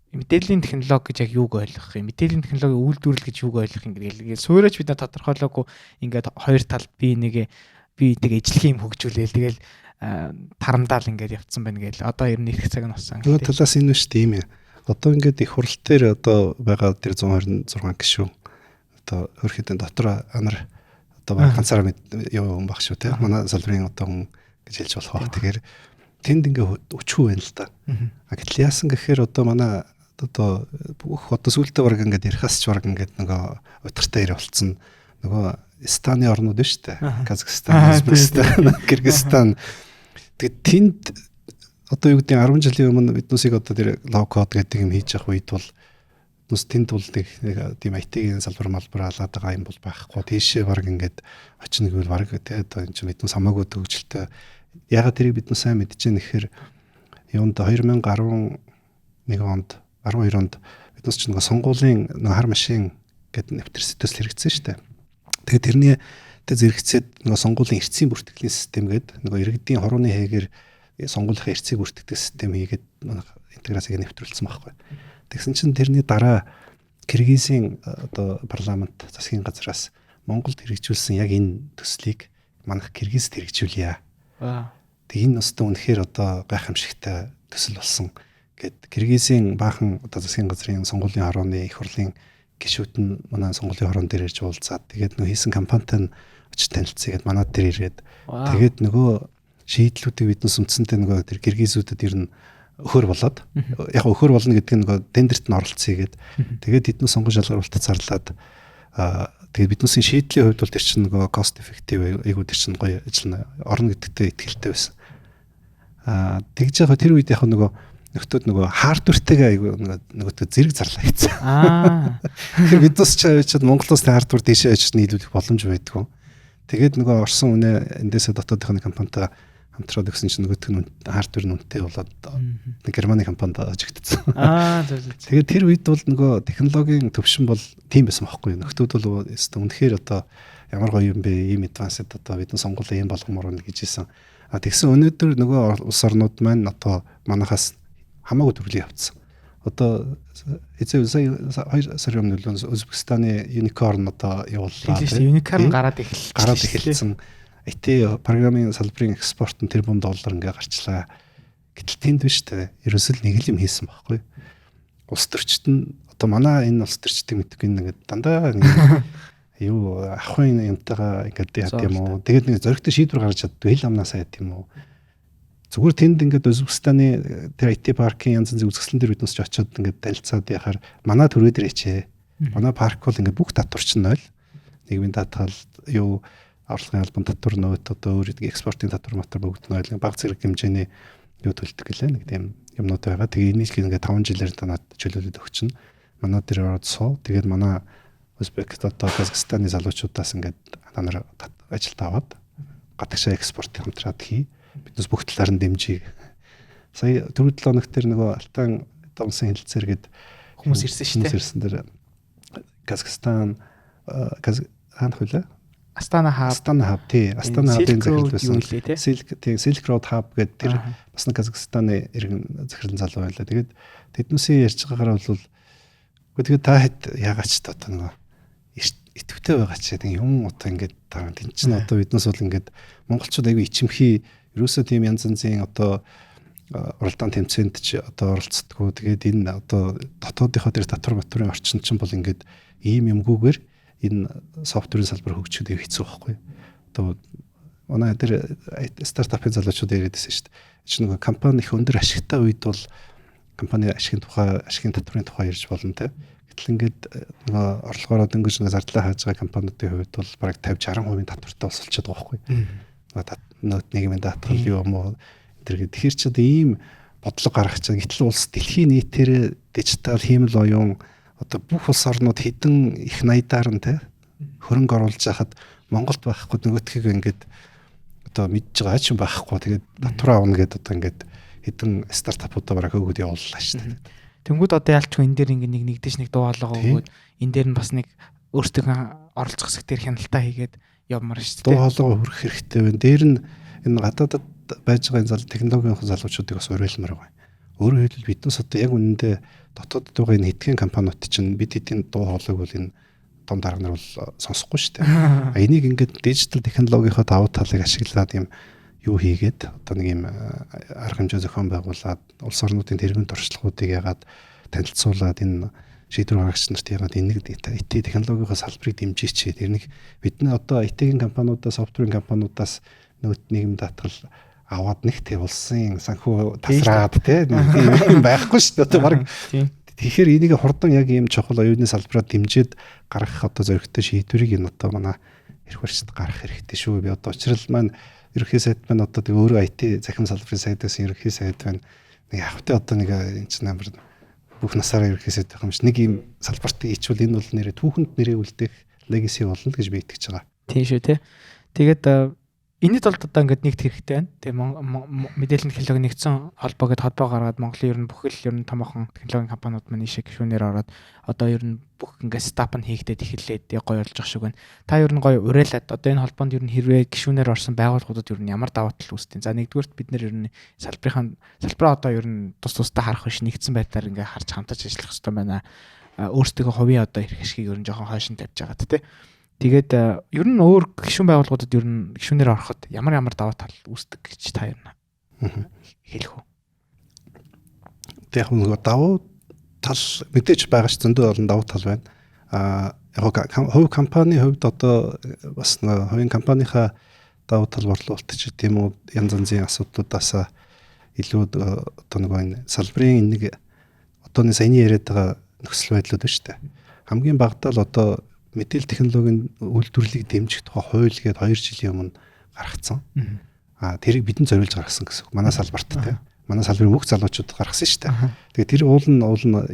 мэдээллийн технологи гэж яг юуг ойлгох юм? Мэдээллийн технологийн үйлдвэрлэл гэж юуг ойлгох юм гэдэг. Суурьж бид нар тодорхойлоогүй ингээд хоёр талд би тэгээ ижлэх юм хөгжүүлээл тэгэл тарамдаал ингээд явцсан байна гээл. Одоо ер нь ирэх цаг нь болсон. Нөгөө талаас энэ шүү дээ юм ээ. Одоо ингээд их хурал дээр одоо байгаа тэр 126 гишүүн одоо хөрхөдөн дотор анар одоо ганцаараа юу юм баг шүү те. Манай салбарын одоо хүн гэж хэлж болох баг. Тэгэхээр тэнд ингээд өчхөө байна л да. Гэтэл яасан гэхээр одоо манай одоо бүх одоо сүултээ бараг ингээд ярихаас ч бараг ингээд нөгөө утгартай ирэ болцсон. Нөгөө Станы орнууд байна шүү дээ. Казахстан, Узбекистан, Кыргызстан. Тэгээд тэнд одоо юу гэдэг 10 жилийн өмнө биднүүсийг одоо тэр лоу код гэдэг юм хийж явах үед бол нүс тэнд бол тийм IT-ийн салбар малбар алаад байгаа юм бол байхгүй. Тийшээ баг ингээд очно гэвэл баг тий одоо энэ чинь биднүүс хамаагүй төгжөлтэй. Ягаад тэрийг биднүү сайн мэдчихээн гэхээр юунд 2011 онд 12 онд биднүүс чинь нэг сонгуулийн нэг хар машин гэдэг нэвтэр сэтэл хэрэгцсэн шүү дээ. Тэгээд тэрний зэрэгцээд нэг сонгуулийн эрцийн бүртгэлийн систем гэдэг нэг иргэдийн хорооны хэгээр сонгуулийнхаа эрцийг бүртгэдэг систем хийгээд интеграцийг нэвтрүүлсэн байхгүй. Тэгсэн чинь тэрний дараа Киргизийн одоо парламент засгийн газраас Монголд хэрэгжүүлсэн яг энэ төслийг манайх Киргизд хэрэгжүүлье. Тэг энэ өстө үнэхээр одоо гайхамшигтай төсөл болсон. Гэт Киргизийн баахан одоо засгийн газрын сонгуулийн хорооны их хурлын гишүүд нь манай сонгуулийн хорон дээр ирж уулзаад тэгээд нөө хийсэн кампанитад нь очиж танилцъя гэд манад дээр ирээд тэгээд нөгөө шийдлүүдийг биднээс үндсэндээ нөгөө тэр киргизүүдэд ер нь өхөр болоод яг өхөр болно гэдэг нь нөгөө тендерт нь оролцъё гэд тэгээд эднүү сонгуульд шалгаруулалт зарлаад тэгээд биднээсийн шийдлийн хувьд бол тэр чинь нөгөө cost effective айгуу тэр чинь гоё ажиллана орно гэдэгтээ итгэлтэй байсан. Тэгж яг тэр үед яг нөгөө нөхдөөд нөгөө хардвертэйгээ айгуу нөгөө зэрэг зарлаа хийцэн. Тэгэхээр биднээс чад Монголоос хардвер дэшээ ажиж нийлүүлэх боломж байдгүй. Тэгээд нөгөө орсон үнэ эндээсээ дотоодынхны компанитай хамтраад өгсөн чинь нөгөөх нь хардвер нүнтэй болоод нэг Германы компанид ажигдсан. Тэгээд тэр үед бол нөгөө технологийн төвшин бол тийм байсан байхгүй юу. Нөхдөөд бол үнэхээр одоо ямар гоё юм бэ? Ийм advanced одоо бидний сонгуулийн юм болгомоор байна гэж хэлсэн. Тэгсэн өнөөдөр нөгөө улс орнууд маань одоо манахаас хамаагүй төрлийн явцсан. Одоо эцэг сая 2 сарын өмнө Узбекистаны Unicorn одоо явууллаа. Unicorn гараад эхэлсэн. IT программын салбарын экспорт нь тэрбум доллар ингээ гарчлаа. Гэтэл тэнд биш үү? Ерөөсөл нэг л юм хийсэн байхгүй. Улс төрчид нь одоо манай энэ улс төрчдийг мэдгүй нэг дандаа юу ахын юмтайгаа ингээд яд юм уу. Тэгээд нэг зөрөгтэй шийдвэр гаргаж чаддгүй хэл амнасаа яд юм уу. Зүгээр тэнд ингээд Узбекистаны тэр IT паркын янз янзын үзэсгэлэн дээр биднээс ч очиод ингээд танилцаад яхаар манай төрөө дээр ичээ. Манай парк бол ингээд бүх татварч нь 0. Нийгмийн татгал юу орлогын албан татвар нөт одоо өөрийн экспортын татвар матар бүгд 0. Бага зэрэг хэмжээний юу төлдөг гэлээ нэг тийм юмнууд байгаа. Тэгээ энийг ингээд 5 жилээр танаад чөлөөлөд өгчнө. Манай дээр ороод суу. Тэгээд манай Узбек одоо Казахстаны залуучуудаас ингээд та нар ажилд аваад гадагшаа экспорт хамтраад хий. Биднээс бүх талаар нь дэмжиж. Сая 4-7 хоног тэр нөгөө Алтан Домсын хэлэлцээр гээд хүмүүс ирсэн шүү дээ. Ирсэн дээр Казахстан хаана хөлөө? Астана хаб тий. Астана хабын захирал байсан. Silk Road Hub гэдэг тэр бас нэг Казахстаны иргэн захирлын залуу байлаа. Тэгээд тэднүүсийн ярьж байгаагаар бол Тэгээд та хэд яагаач та одоо нөгөө итвэтэй байгаа ч гэдэг юм одоо ингээд тэн чинь одоо биднээс бол ингээд монголчууд аягүй ичимхий ерөөсөө тийм янз янзын одоо уралдаан тэмцээнд ч одоо оролцдоггүй. Тэгээд энэ одоо дотоодынхоо тэр татвар батварын орчин чинь бол ингээд ийм юмгүйгээр энэ софтверийн салбар хөгжихэд хэцүү байхгүй. Одоо манай тэр стартапын залуучууд яриадсэн шүү дээ. Чи нөгөө компани их өндөр ашигтай үед бол компани ашигын тухай, ашигын татварын тухай ярьж болно те. Гэтэл ингээд нөгөө орлогоороо дөнгөж нэг зардлаа хааж байгаа компаниудын хувьд бол бараг 50-60% татвартай болчиход байгаа байхгүй. Нөгөө нийгмийн даатгал юм уу тэгэхээр ч одоо ийм бодлого гаргах чинь гэтэл улс дэлхийн нийтээр дижитал хиймэл оюун одоо бүх улс орнууд хэдэн их 80-аар нь те хөрөнгө оруулж байхад Монголд байхгүй нөгөөдхийг ингээд одоо мэдж байгаа ч юм байхгүй тэгээд татвар авна гэдэг одоо ингээд хэдэн стартапуудаа бараг өгөөд явууллаа шүү дээ. Тэнгүүд одоо ялчгүй энэ дээр ингээд нэгдэж нэг дуу хоолойгоо өгөөд энэ дээр нь бас нэг өөртөө оролцох хэсэг дээр хяналтаа хийгээд явмаар шүү дээ. Дуу хоолойгоо хүрэх хэрэгтэй байна. Дээр нь энэ гадаадад байж байгаа энэ технологийн залуучуудыг бас уриалмаар байгаа. Өөрөөр хэлбэл биднээс одоо яг үнэндээ дотоодд байгаа энэ хэдхэн компаниуд чинь бид хэдийн дуу хоолойг бол энэ том дарга нар бол сонсохгүй шүү дээ. Энийг ингээд дижитал технологийнхоо давуу талыг ашиглаад юм юу хийгээд одоо нэг юм арга хэмжээ зохион байгуулад улс орнуудын тэргуун туршлагуудыг ягаад танилцуулаад энэ шийдвэр гаргагч нарт ягаад энийг IT технологийнхоо салбарыг дэмжиж тэрнийг бидний одоо IT-ийн компаниудаас софтверийн компаниудаас нөгөөд нийгэм даатгал аваад нэг тэг улсын санхүү тасраад тийм байхгүй шүү дээ. Одоо баг тэгэхээр энийг хурдан яг ийм чухал оюуны салбараа дэмжиж гаргах одоо зоригтой шийдвэрийг энэ одоо манай эрх барьцад гаргах хэрэгтэй шүү. Би одоо учрал маань ерөнхий сайд маань одоо тэг өөрөө IT захим салбарын сайдаас ерөнхий сайд байна. Нэг явахтай одоо нэг энэ ч намар бүх насаараа ерөнхий сайд байх юм шиг нэг ийм салбарт ичвэл энэ бол нэрээ түүхэнд нэрээ үлдээх legacy болно гэж би итгэж байгаа. Тийм шүү те. Тэгээд энэд бол одоо ингээд нэгт хэрэгтэй байна. Тэгээ мэдээллийн технологийн нэгдсэн холбоо гэдээ холбоо гаргаад Монголын ер нь бүхэл ер нь томоохон технологийн компаниуд маань ишээ гишүүнээр ороод одоо ер нь бүх ингээд стартап нь хийгдээд эхэллээд гоё болж байгаа шиг байна. Та ер нь гоё уриалаад одоо энэ холбоонд ер нь хэрвээ гишүүнээр орсон байгууллагуудад ер нь ямар давуу тал үүсдэг. За нэгдүгээрт бид нэр ер нь салбараа одоо ер нь тус тусдаа харах биш нэгдсэн байдлаар ингээд харж хамтарч ажиллах хэрэгтэй байна. Өөрсдөө хувийн одоо эрх ашгийг ер нь жоохон хойш нь тавьж байгаа тэ. Тэгээд ер нь өөр гишүүн байгууллагуудад ер нь гишүүнээр ороход ямар даваа тал үүсдэг гэж та ер нь хэлэх үү? Яг нэг давуу тал мэдээж байгаа ш зөндөө олон давуу тал байна. Яг хувь компанийн хувьд одоо бас хувийн компанийхаа давуу тал борлуулалт ч гэдэм үү янз янзын асуудлуудаас илүү одоо нэг салбарын нэг одооны саяны яриад байгаа нөхцөл байдлууд ба штэ. Хамгийн багадаа л одоо мэдээлэл технологийн үйлдвэрлэлийг дэмжих тухай хууль гээд 2 жилийн өмнө гаргацсан. Тэрийг бидэнд зориулж гаргасан гэсэн. Манай салбарт те. Манай салбарын бүх залуучууд гаргасан шүү дээ. Тэгээ тэр уул нь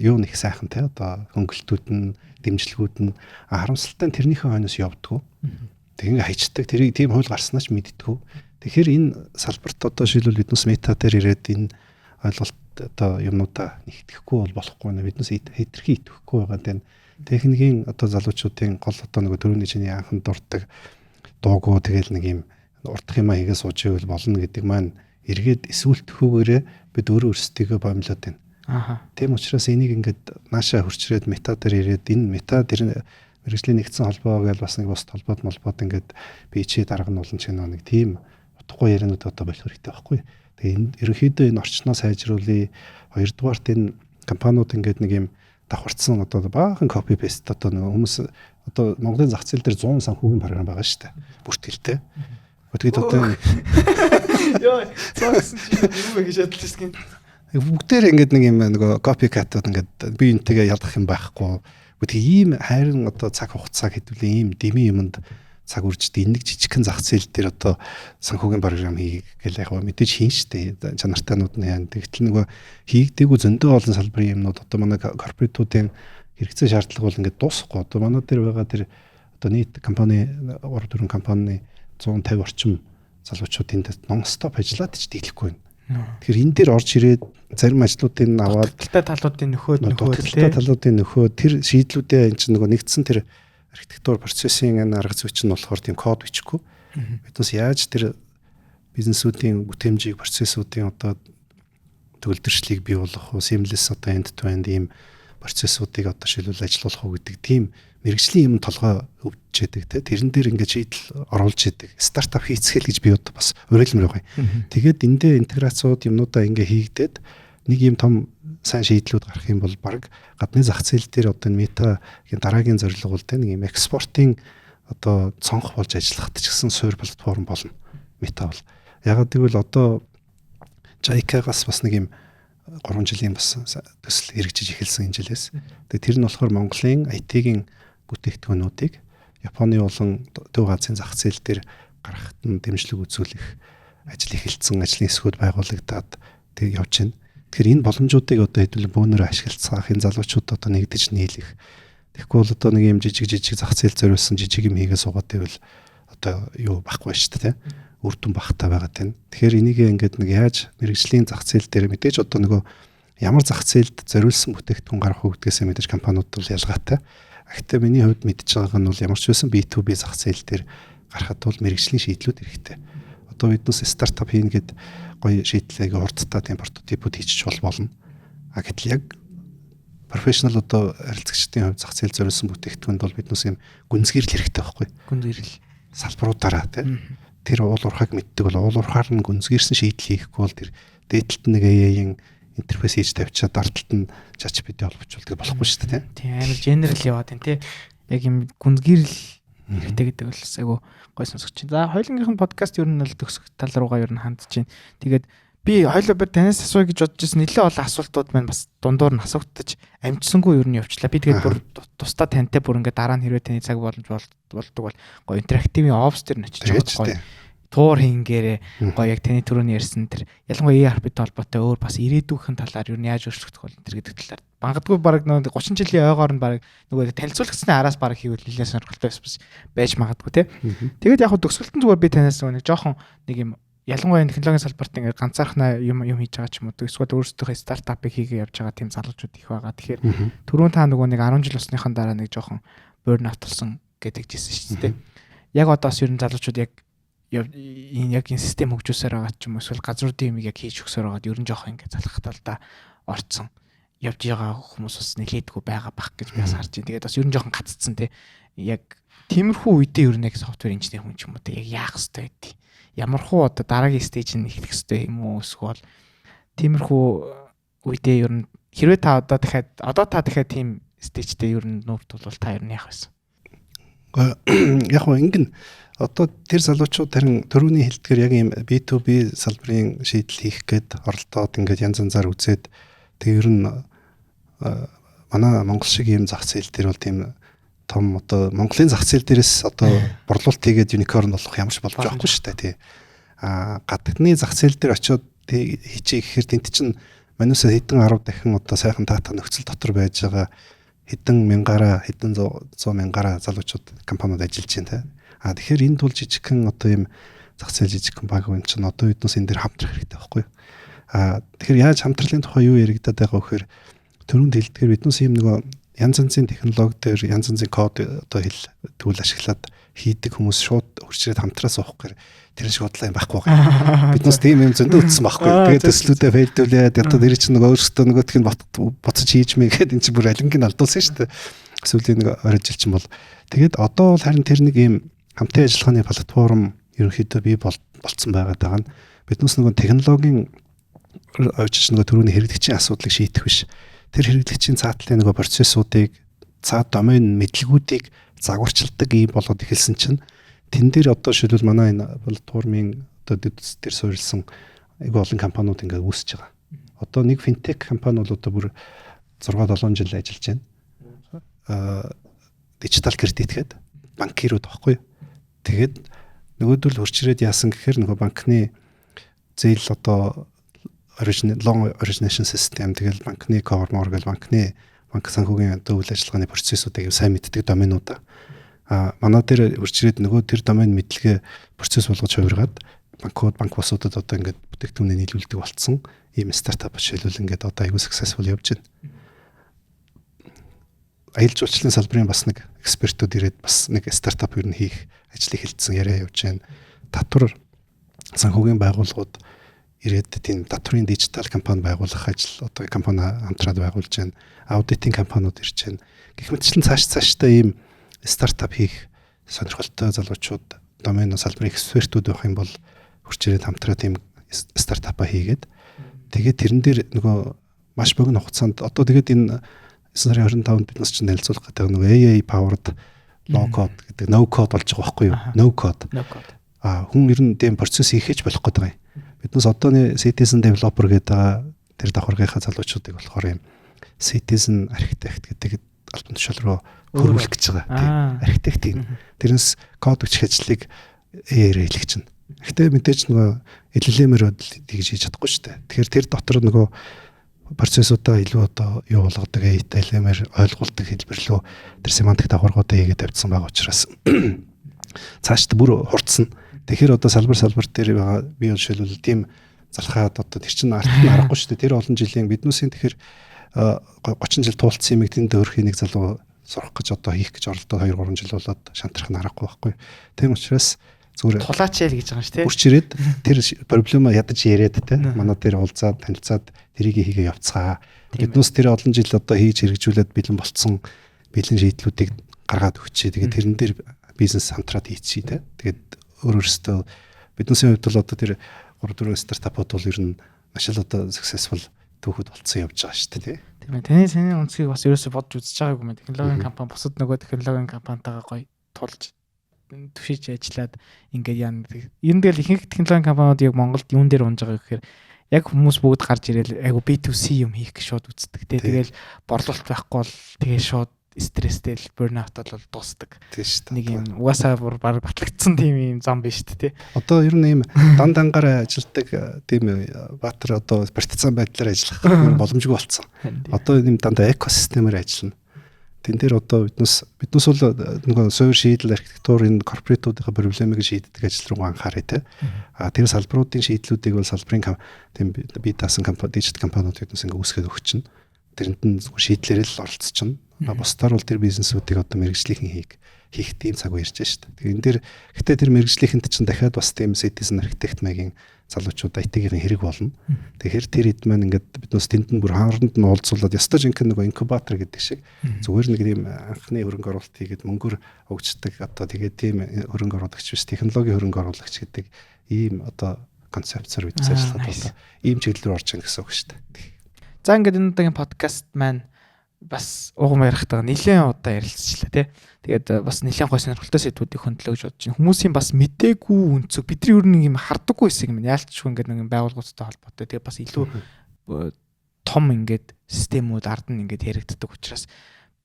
юу нэг сайхан те. Одоо хөнгөлтүүд нь, дэмжлэгүүд нь харамсалтай тэрнийхээ хойноос явдггүй. Тэг ингээ хайчдаг. Тэрийг тийм хууль гарснаа ч мэддэггүй. Тэгэхээр энэ салбарт одоо шилбэл биднээс мета дээр ирээд энэ ойлголт одоо юмнуудаа нэгтгэхгүй болохгүй нэ биднээс хэтэрхий итгэхгүй байгаа тань техникийн одоо залуучуудын гол одоо нэг төрөний чиний анхан дуртай дуугүй тэгэл нэг юм урдах юмаа хийгээ сууж ивэл болно гэдэг маань эргээд эсвэлтхүүгээрээ бид өөрөө өөрсдийгөө боомлоод байна. Тийм учраас энийг ингээд наашаа хурцрээд мета дээр ирээд энэ мета дээр мэргэжлийн нэгдсэн холбоо гэж бас нэг бус толгойд молбоод ингээд би чи дарга нь олон чинь нэг тийм утгагүй яриануд одоо болох хэрэгтэй байхгүй. Тэгээ энэ ерөнхийдөө энэ орчноо сайжруулъя. Хоёрдугаарт энэ компаниуд ингээд нэг юм давхарцсан одоо баахан копи пест одоо нэг хүмүүс одоо Монголын зах зээл дээр 100 санхүүгийн програм байгаа шүү дээ. Бүртгэлтэй. Тэгээд одоо ёо цаагсан чи юу вэ гэж бодлоо шүү дээ. Бүгдээр ингээд нэг юм нөгөө копи катууд ингээд би энтэйгээ ялгах юм байхгүй. Гэхдээ ийм хайрын одоо цаг хугацааг хэдүүлээ ийм дэмий юмд цаг үржид энэ нэг жижигхэн зах зээл дээр одоо санхүүгийн програм хийгээл яг мэдээж хийн штэ чанартайнууд нь яа. Тэгтэл нөгөө хийгдээгүй зөндөө олон салбарын юмнууд одоо манай корпоратуудын хэрэгцээ шаардлага бол ингээд дуусахгүй. Одоо манай дээр байгаа тэр одоо нийт компани 3-4 компани 150 орчим залуучууд энд нон-стоп ажиллаад ч дийлэхгүй байна. Тэгэхээр энэ дээр орж ирээд зарим ажлуудыг аваад дутагдaltaй талуудын нөхөө тэр шийдлүүдээ энэ чинь нөгөө нэгдсэн тэр архитектур процессын энэ арга зүй чинь болохоор тийм код бичихгүй. Биднээс яаж тэр бизнесүүдийн бүтээмжийг процессуудын одоо төгөлдрчлийг бий болгох уу, seamless одоо end to end ийм процессуудыг одоо шилүүл ажилуулах уу гэдэг тийм мэрэгжлийн юм толгой өвдөж яадаг те тэрэн дээр ингээд шийдэл оруулж яадаг стартап хийцгээл гэж би одоо бас уриалмаар байгаа юм. Тэгээд эндээ интеграцууд юмнуудаа ингээ хийгдээд нэг юм том сайн шийдлүүд гарах юм бол баг гадны зах зээл дээр одоо метагийн дараагийн зорилго бол те нэг юм экспортын одоо цонх болж ажиллахад ч гэсэн суур платформ болно мета бол. Ягаад гэвэл одоо JICA-гаас бас нэг юм 3 жилийн бас төсөл хэрэгжиж эхэлсэн энэ жилээс. Тэгээ тэр нь болохоор Монголын IT-гийн бүтээгдэхүүнүүдийг Японы болон Төв Азийн зах зээл дээр гаргахад нь дэмжлэг үзүүлэх ажил эхэлсэн, ажлын хэсгүүд байгуулагдаад тэг явж байна. Тэгэхээр энэ боломжуудыг одоо хэдүүлэн бөөнөрөө ашиглацгаах, энэ залуучууд одоо нэгдэж нийлэх. Тэгэхгүй бол одоо нэг юм жижиг зах зээл зориулсан жижиг юм хийгээ суугаад байвал одоо юу байхгүй шүү дээ, үр дүн багтаа байгаа тань. Тэгэхээр энийг ингээд нэг яаж мэрэгжлийн зах зээл дээр мэдээж одоо нөгөө ямар зах зээлд зориулсан бүтээгдэхүүн гарах уу гэдгээс мэдээж компаниуд бол ялгаатай. Гэхдээ миний хувьд мэдж байгаа нь бол ямар ч байсан B2B зах зээл дээр гарахад бол мэрэгжлийн шийдлүүд хэрэгтэй. Одоо биднээс стартап хийн гэд гоё шийдлийг хурдтай тийм прототипүүд хийчих болно. А гэтэл яг профешнл одоо харилцагчдын хувьд зах зээл зориулсан бүтээгдэхүүнд бол биднээс юм гүнзгийрэл хэрэгтэй байхгүй. Гүнзгийрэл салбаруудаараа тийм тэр уул уурхайг мэддэг бол уул уурхаар нь гүнзгийрсэн шийдэл хийхгүй бол тэр дээдлэлт нэг AI-ийн интерфейс хийж тавьчаад даралталт нь ChatGPT холбочулдаг болохгүй шүү дээ тийм амар генерал яваад байна тийм яг юм гүнзгийрэл хэрэгтэй гэдэг бол айгу гой сонсогч. За хоёулынгийнх нь подкаст ер нь л төгсөх тал руугаа ер нь хандж байна. Тэгээд би хоёулаа би танаас асууя гэж бодож байсан нэлээд олон асуултууд маань бас дундуур нь асуугдчих амжсангүй ер нь явчлаа. Би тэгээд бүр тусдаа тантай бүр ингээд дараа нь хэрвээ таны цаг боломж болдог бол гой интерактивын офс дээр нь очиж байгаа гой туур хийнгээрээ гоё яг таны түрүүний ярьсан тэр ялангуяа ERP-тэй холбоотой өөр бас ирээдүйнхэн талаар юу яаж өөрчлөгдөх бол тэр гэдэг талаар бангадгүй баг 30 жилийн ойгоор нь баг нөгөө танилцуулгацны араас баг хийвэл нэлээд сонирхолтой байж магадгүй те. Тэгээд яг хөө төгсгөлтөн зүгээр би танаас нэг жоохон нэг юм ялангуяа технологийн салбарт ингээд ганцаархнаа юм хийж байгаа ч юм уу эсвэл өөрсдийнхөө стартапыг хийгээ явж байгаа тийм залуучууд их байгаа. Тэгэхээр түрүүн та нөгөө нэг 10 жил усныхан дараа нэг жоохон burn out болсон гэдэг жисэн шүү дээ. Яг одоо бас ер нь залуучууд яг энэ систем хөгжүүлсээр байгаа ч юм уу эсвэл газруудын юмыг яг хийж өгсөөр байгаад ер нь жоох ингэ залхах талдаа орцсон явж байгаа хүмүүс бас нэлээдгүй байгаа бах гэж би бас харж байна. Тэгээд бас ер нь жоохон гаццсан те. Яг тиймэрхүү үедээ ер нь яг софтвер инженер хүн ч юм уу те яг яах ёстой байдгийг. Ямархуу одоо дараагийн стейж нь эхлэх ёстой юм уу эсвэл тиймэрхүү үедээ ер нь хэрвээ та одоо дахиад тийм стейжтэй ер нь нүүрт бол та ер нь яах вэ? Яг гоо ингэн одоо тэр залуучууд харин төрөүний хэлдгээр яг юм B2B салбарын шийдэл хийх гээд оролдоод ингээд янз янзаар үзээд тэг ер нь манай Монгол шиг юм зах зээл дээр бол тийм том одоо Монголын зах зээл дээрээс одоо борлуулалт хийгээд юникорн болох ямарч болж байхгүй шүү дээ тий. Гадны зах зээл дээр очиод хийчихээ гэхээр тент чинь манайсаа хэдэн 10 дахин одоо сайхан дата нөхцөл дотор байж байгаа хэдэн мянгаараа хэдэн 100 мянгаараа залуучууд компаниуд ажиллаж байна тий. Тэгэхээр энд бол жижигхэн одоо юм зах зээл жижигхэн баг юм чинь одоо биднээс энэ дээр хамтрах хэрэгтэй байхгүй юу? Тэгэхээр яаж хамтралын тухай юу яригадаад байгаа вэ гэхээр төрөнд хэлдгээр биднээс юм нөгөө янз янзын технологи дээр янз янзын код одоо тэгвэл ашиглаад хийдэг хүмүүс шууд хурцрээд хамтраас уух гэхээр тэр шиг бодлоо юм байхгүй байгаа. Биднээс тийм юм зөндөө үтсэн байхгүй. Тэгээд төслүүдээ фейлдүүлээд одоо тэр чинь нөгөө өөрсдөө нөгөөх нь буцаж хийж мэй гэхэд эн чинь бүр алингийн алдуулсан шүү дээ. Сүүлийн нэг орой жил чинь бол тэгээд одоо бол харин тэр нэг юм хамтын ажиллагааны платформ ерөнхийдөө бий болцсон байгаад байгаа нь биднээс нөгөө технологийн очиж нөгөө төрөүний хэрэглэгчийн асуудлыг шийдэх биш. Тэр хэрэглэгчийн цаатлын нөгөө процессуудыг цаад домен мэдлэгүүдийг загварчилдаг юм болоод эхэлсэн чинь тэн дээр одоо шилбэл манай энэ платформын одоо дээр суурилсан айгүй олон компаниуд ингээд үүсэж байгаа. Одоо нэг финтек компани бол одоо бүр 6-7 жил ажиллаж байна. Дижитал кредит гэдэг банкирууд баггүй. Тэгээд нөгөөдөл хурцрээд яасан гэхээр нөгөө банкны зээл одоо long origination system тэгэл банкны core mortgage банк санхүүгийн одоо үйл ажиллагааны процессуудыг сайн мэддэг доменууд манай дээр хурцрээд нөгөө тэр домен мэдлэгээ процесс болгож хувиргаад банк босуудад одоо ингээд бүтээгдэхүүнээ нийлүүлдэг болцсон ийм стартап жишээлбэл ингээд одоо аягүй successful явж байна. Аялал жуулчлалын салбарын бас нэг экспертүүд ирээд бас нэг стартап юу н хийх ажлыг хэлсэн яриа явж байна. Татвар санхүүгийн байгууллагууд ирээд тийм татврын дижитал компани байгуулах ажил одоо компани хамтраад байгуулж байна. Аудитын компаниуд ирж байна. Гэх мэтчлэн цаашдаа ийм стартап хийх сонирхолтой залуучууд домен салбарын экспертүүд байх юм бол хурц ирээд хамтраад тийм стартапа хийгээд тэгээд тэрэн дээр нөгөө маш богино хугацаанд одоо тэгээд энэ сарын 25-нд бид нас чинь нэлцүүлэх гэдэг нөгөө AI powered low code гэдэг no code болж байгаа байхгүй юу? No code. Хүн ер нь тийм процесс хийхэж болох гэдэг юм. Биднээс одооны citizen developer гэдэг тэр давхаргийнхаа залуучуудыг болохоор юм citizen architect гэдэг албан тушаал руу хөрвүүлэх гэж байгаа. Тийм. Архитект юм. Тэрнээс код бичих ажлыг AI-ээр хийлгэж чинь. Гэхдээ мэдээж нөгөө LLM-ээр тэгж хийж чадахгүй шүү дээ. Тэгэхээр тэр дотор нөгөө процессуудаа илүү одоо юу болгодог AI-тай LLM-ээр ойлгуулдаг хэлбэрлөө тэр семантик давхаргуудаа хийгээд тавьсан байгаа учраас цаашд бүр хурцсан. Тэгэхээр одоо салбар дээр байгаа би жишээлбэл тийм залхаад одоо тэр чинь арт нь аргагүй шүү дээ. Тэр олон жилийн биднүүсийн тэгэхээр 30 жил туулцсан юмыг тэнд өөрхийн нэг залуу сурах гэж одоо хийх гэж оролдоод 2-3 жил болоод шантрах нь аргагүй байхгүй. Тийм учраас зүгээр тулаач ял гэж байгаа юм шүү дээ. Үрч ирээд тэр проблема ядаж яриад те манай дээр уулзаад танилцаад тэрийг хийгээ явцгаа. Биднээс тэр олон жил одоо хийж хэрэгжүүлээд бэлэн болцсон бэлэн шийдлүүдийг гаргаад өгчээ. Тэгээд тэрэн дээр бизнес хамтраад хийчихье те. Тэгээд өөрөөсөө биднээсийн хувьд бол одоо тэр 3-4 стартапууд бол ер нь маш л одоо successful түүхэд болцсон явж байгаа шүү дээ. Тийм ээ. Таны өнцгийг бас ерөөсөй бодж үзэж байгаагүй юм. Технологийн компани бусад нөгөө технологийн компанитайгаа гоё тулж түшиж ажиллаад ингээд яана. Ер нь тэгэл ихэнх технологийн компаниуд яг Монголд юун дээр унж байгаа гэхээр яг хүмүүс бүгд гарч ирээл айгу B2C юм хийх гэж шууд үздэг. Тэгэл борлуулалт байхгүй бол тэгээ шууд стресстэй burnout бол дуусдаг. Тийм шүү дээ. Нэг юм угаасаа бүр баг батлагдсан тийм юм зам биш шүү дээ. Одоо ер нь ийм дангаар ажилтдаг тийм баатар одоо партизан байдлаар ажиллах боломжгүй болсон. Одоо ийм дандаа экосистемээр ажиллана. Тэн дээр одоо биднес бол нөгөө суурь шийдэл архитектур энэ корпоратуудын проблемыг шийддэг ажил руу анхаарай те. Тэр салбаруудын шийдлүүдийг бол салбарын тийм би таасан компани дижитал компаниуд биднес ингээ үүсгээд өгч чинь. Тэрэнд нь шийдлэрэл л оролцож чинь. Бусдаар бол тэр бизнесүүдийг одоо мэрэгжлийнхэн хийх тийм цаг үе ирж байна шүү дээ. Тэгээ энэ дээр гэхдээ тэр мэрэгжлийнхэнд чинь дахиад бас тийм citizen architect маягийн залуучууд IT-ийн хэрэг болно. Тэгэхээр тэр хэд маань ингээд биднээс тэнд нь бүр хаанранд нь уулзуулаад ястаж инкэн нэг инкубатор гэдэг шиг зүгээр нэг тийм анхны хөрөнгө оруулалт хийгээд мөнгөөр өгчдөг одоо тэгээд тийм хөрөнгө оруулагч биш технологийн хөрөнгө оруулагч гэдэг ийм одоо концепцээр бид ажиллаад одоо ийм чиглэл рүү орж байгаа гэсэн үг шүү дээ. За ингээд энэ удаагийн подкаст маань бас угам ярихтайгаа нэлээд удаа ярилцчихлаа тий. Тэгээд бас нэлээд гой сонирхолтой сэдвүүдийг хөндлөө гэж бодож байна. Хүмүүсийн бас мдээгүй үнцөг бидний ер нь юм хардаггүй хэсэг юм. Яалтчгүй ингээд нэг байгууллагуудтай холбоотой. Тэгээд бас илүү том ингээд системүүд ард нь ингээд яригддаг учраас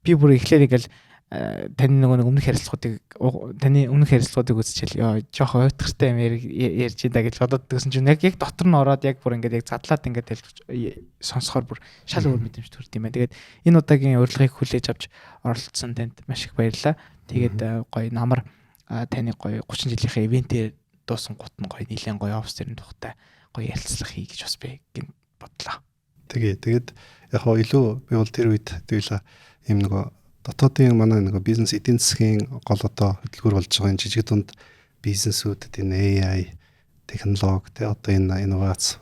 би бүр эхлээд ингээл таны нөгөө өмнөх харилцагуудыг үзчихэл жоох ойтгартай юм ярьж ида гэж бодоод гэсэн чинь яг дотор нь ороод яг бүр ингээд яг задлаад ингээд сонсохоор бүр шал өөр мэдрэмж төрд юм байна. Тэгээд энэ удаагийн урилгыг хүлээж авч оролцсон танд маш их баярлалаа. Тэгээд гоё намар таны гоё 30 жилийнхээ ивентээр дуусан гут нь гоё нэлээд гоё офстерын тухтай гоё ярилцлага хий гэж бас би гин бодлоо. Тэгээд яг хоо илүү би бол тэр үед тэгэлээ юм нөгөө дотоодын манай нэг бизнес эдийн засгийн гол одоо хөтөлбөр болж байгаа энэ жижиг дунд бизнесүүдэд энэ AI технологи тэ одоо энэ инновац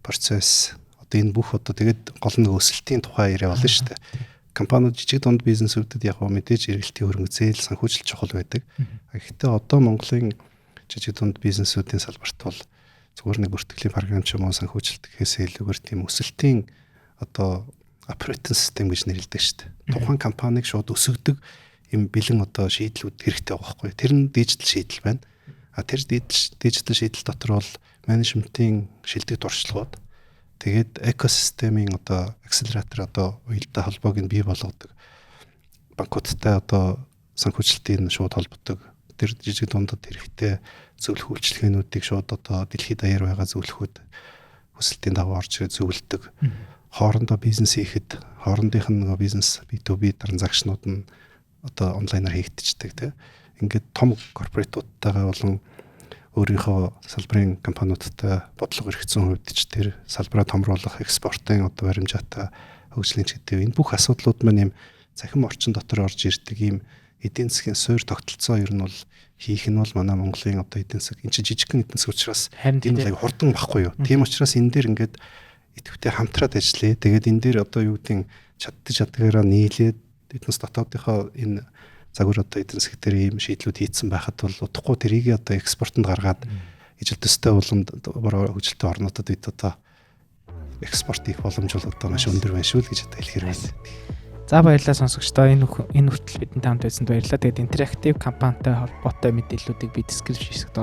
процесс одоо энэ бүх одоо тэгээд гол нэг өсөлтийн тухай яриа болно шүү дээ. Компаниуд жижиг дунд бизнесүүдэд яг мэдээж эргэлтийн хөрөнгө зээл санхүүжилт чухал байдаг. Гэхдээ одоо Монголын жижиг дунд бизнесүүдийн салбарт бол зүгээр нэг бүртгэлийн програм ч юм уу санхүүжилт гэхээсээ илүүгээр тийм өсөлтийн одоо operating system гэж нэрлэдэг шүү дээ. Тухайн компаниг шууд өсгөдөг юм бэлэн одоо шийдлүүд хэрэгтэй байгаа байхгүй. Тэр нь дижитал шийдэл байна. Тэр дижитал шийдэл дотор бол менежментийн шилдэг туршлагууд тэгээд экосистемийн одоо акселератор одоо уялдаа холбоог нь бий болгодог. Банкудтай одоо санхүүжилтийн шууд холбодог. Тэр жижиг дундад хэрэгтэй зөвлөх үйлчилгээнүүдийг шууд одоо дэлхийд даяар байгаа зөвлөхүүд өсөлтийн дагуу орж ирээд зөвлөдөг. Хоорондоо бизнес хийхэд хоорондынх нь нөгөө бизнес B2B транзакшнууд нь одоо онлайнаар хийгдчихдэг тийм. Ингээд том корпоратуудтайгаа болон өөрийнхөө салбарын компаниудтай бодлого эргэцсэн хувьд ч тэр салбараа томруулах, экспортын одоо баримжаатай хөгжлийн ч гэдэг энэ бүх асуудлууд маань юм цахим орчин дотор орж ирдэг ийм эдийн засгийн суурь тогтолцоо ер нь бол хийх нь бол манай Монголын одоо эдийн засаг энэ чинь жижигхэн эдийн засаг учраас энэ бол аяг хурдан багхгүй юу. Тийм учраас энэ дээр ингээд идэвхтэй хамтраад ажиллая. Тэгээд энэ дээр одоо юу гэдэг чаддгаараа нийлээд эднээс дотоодынхоо энэ загвар одоо эдийн засаг дээр ийм шийдлүүд хийцэн байхад бол удахгүй тэрийг одоо экспортод гаргаад ижил төстэй боломд хөгжилтэй орнуудад бид одоо экспорт хийх боломж бол одоо маш өндөр байна шүү л гэж одоо хэлэхээр байна. За баярлалаа сонсогчдоо энэ хүртэл бидний танд байсанд баярлалаа. Тэгээд интерактив компанитай холбоотой мэдээллүүдийг би description хэсэгт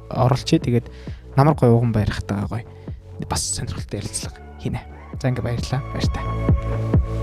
оруулчихъя. Тэгээд намар гоё уган баярхтайгаа гоё бас сонирхолтой ярилцлага хийнэ. За ингээ баярлалаа. Баяр та.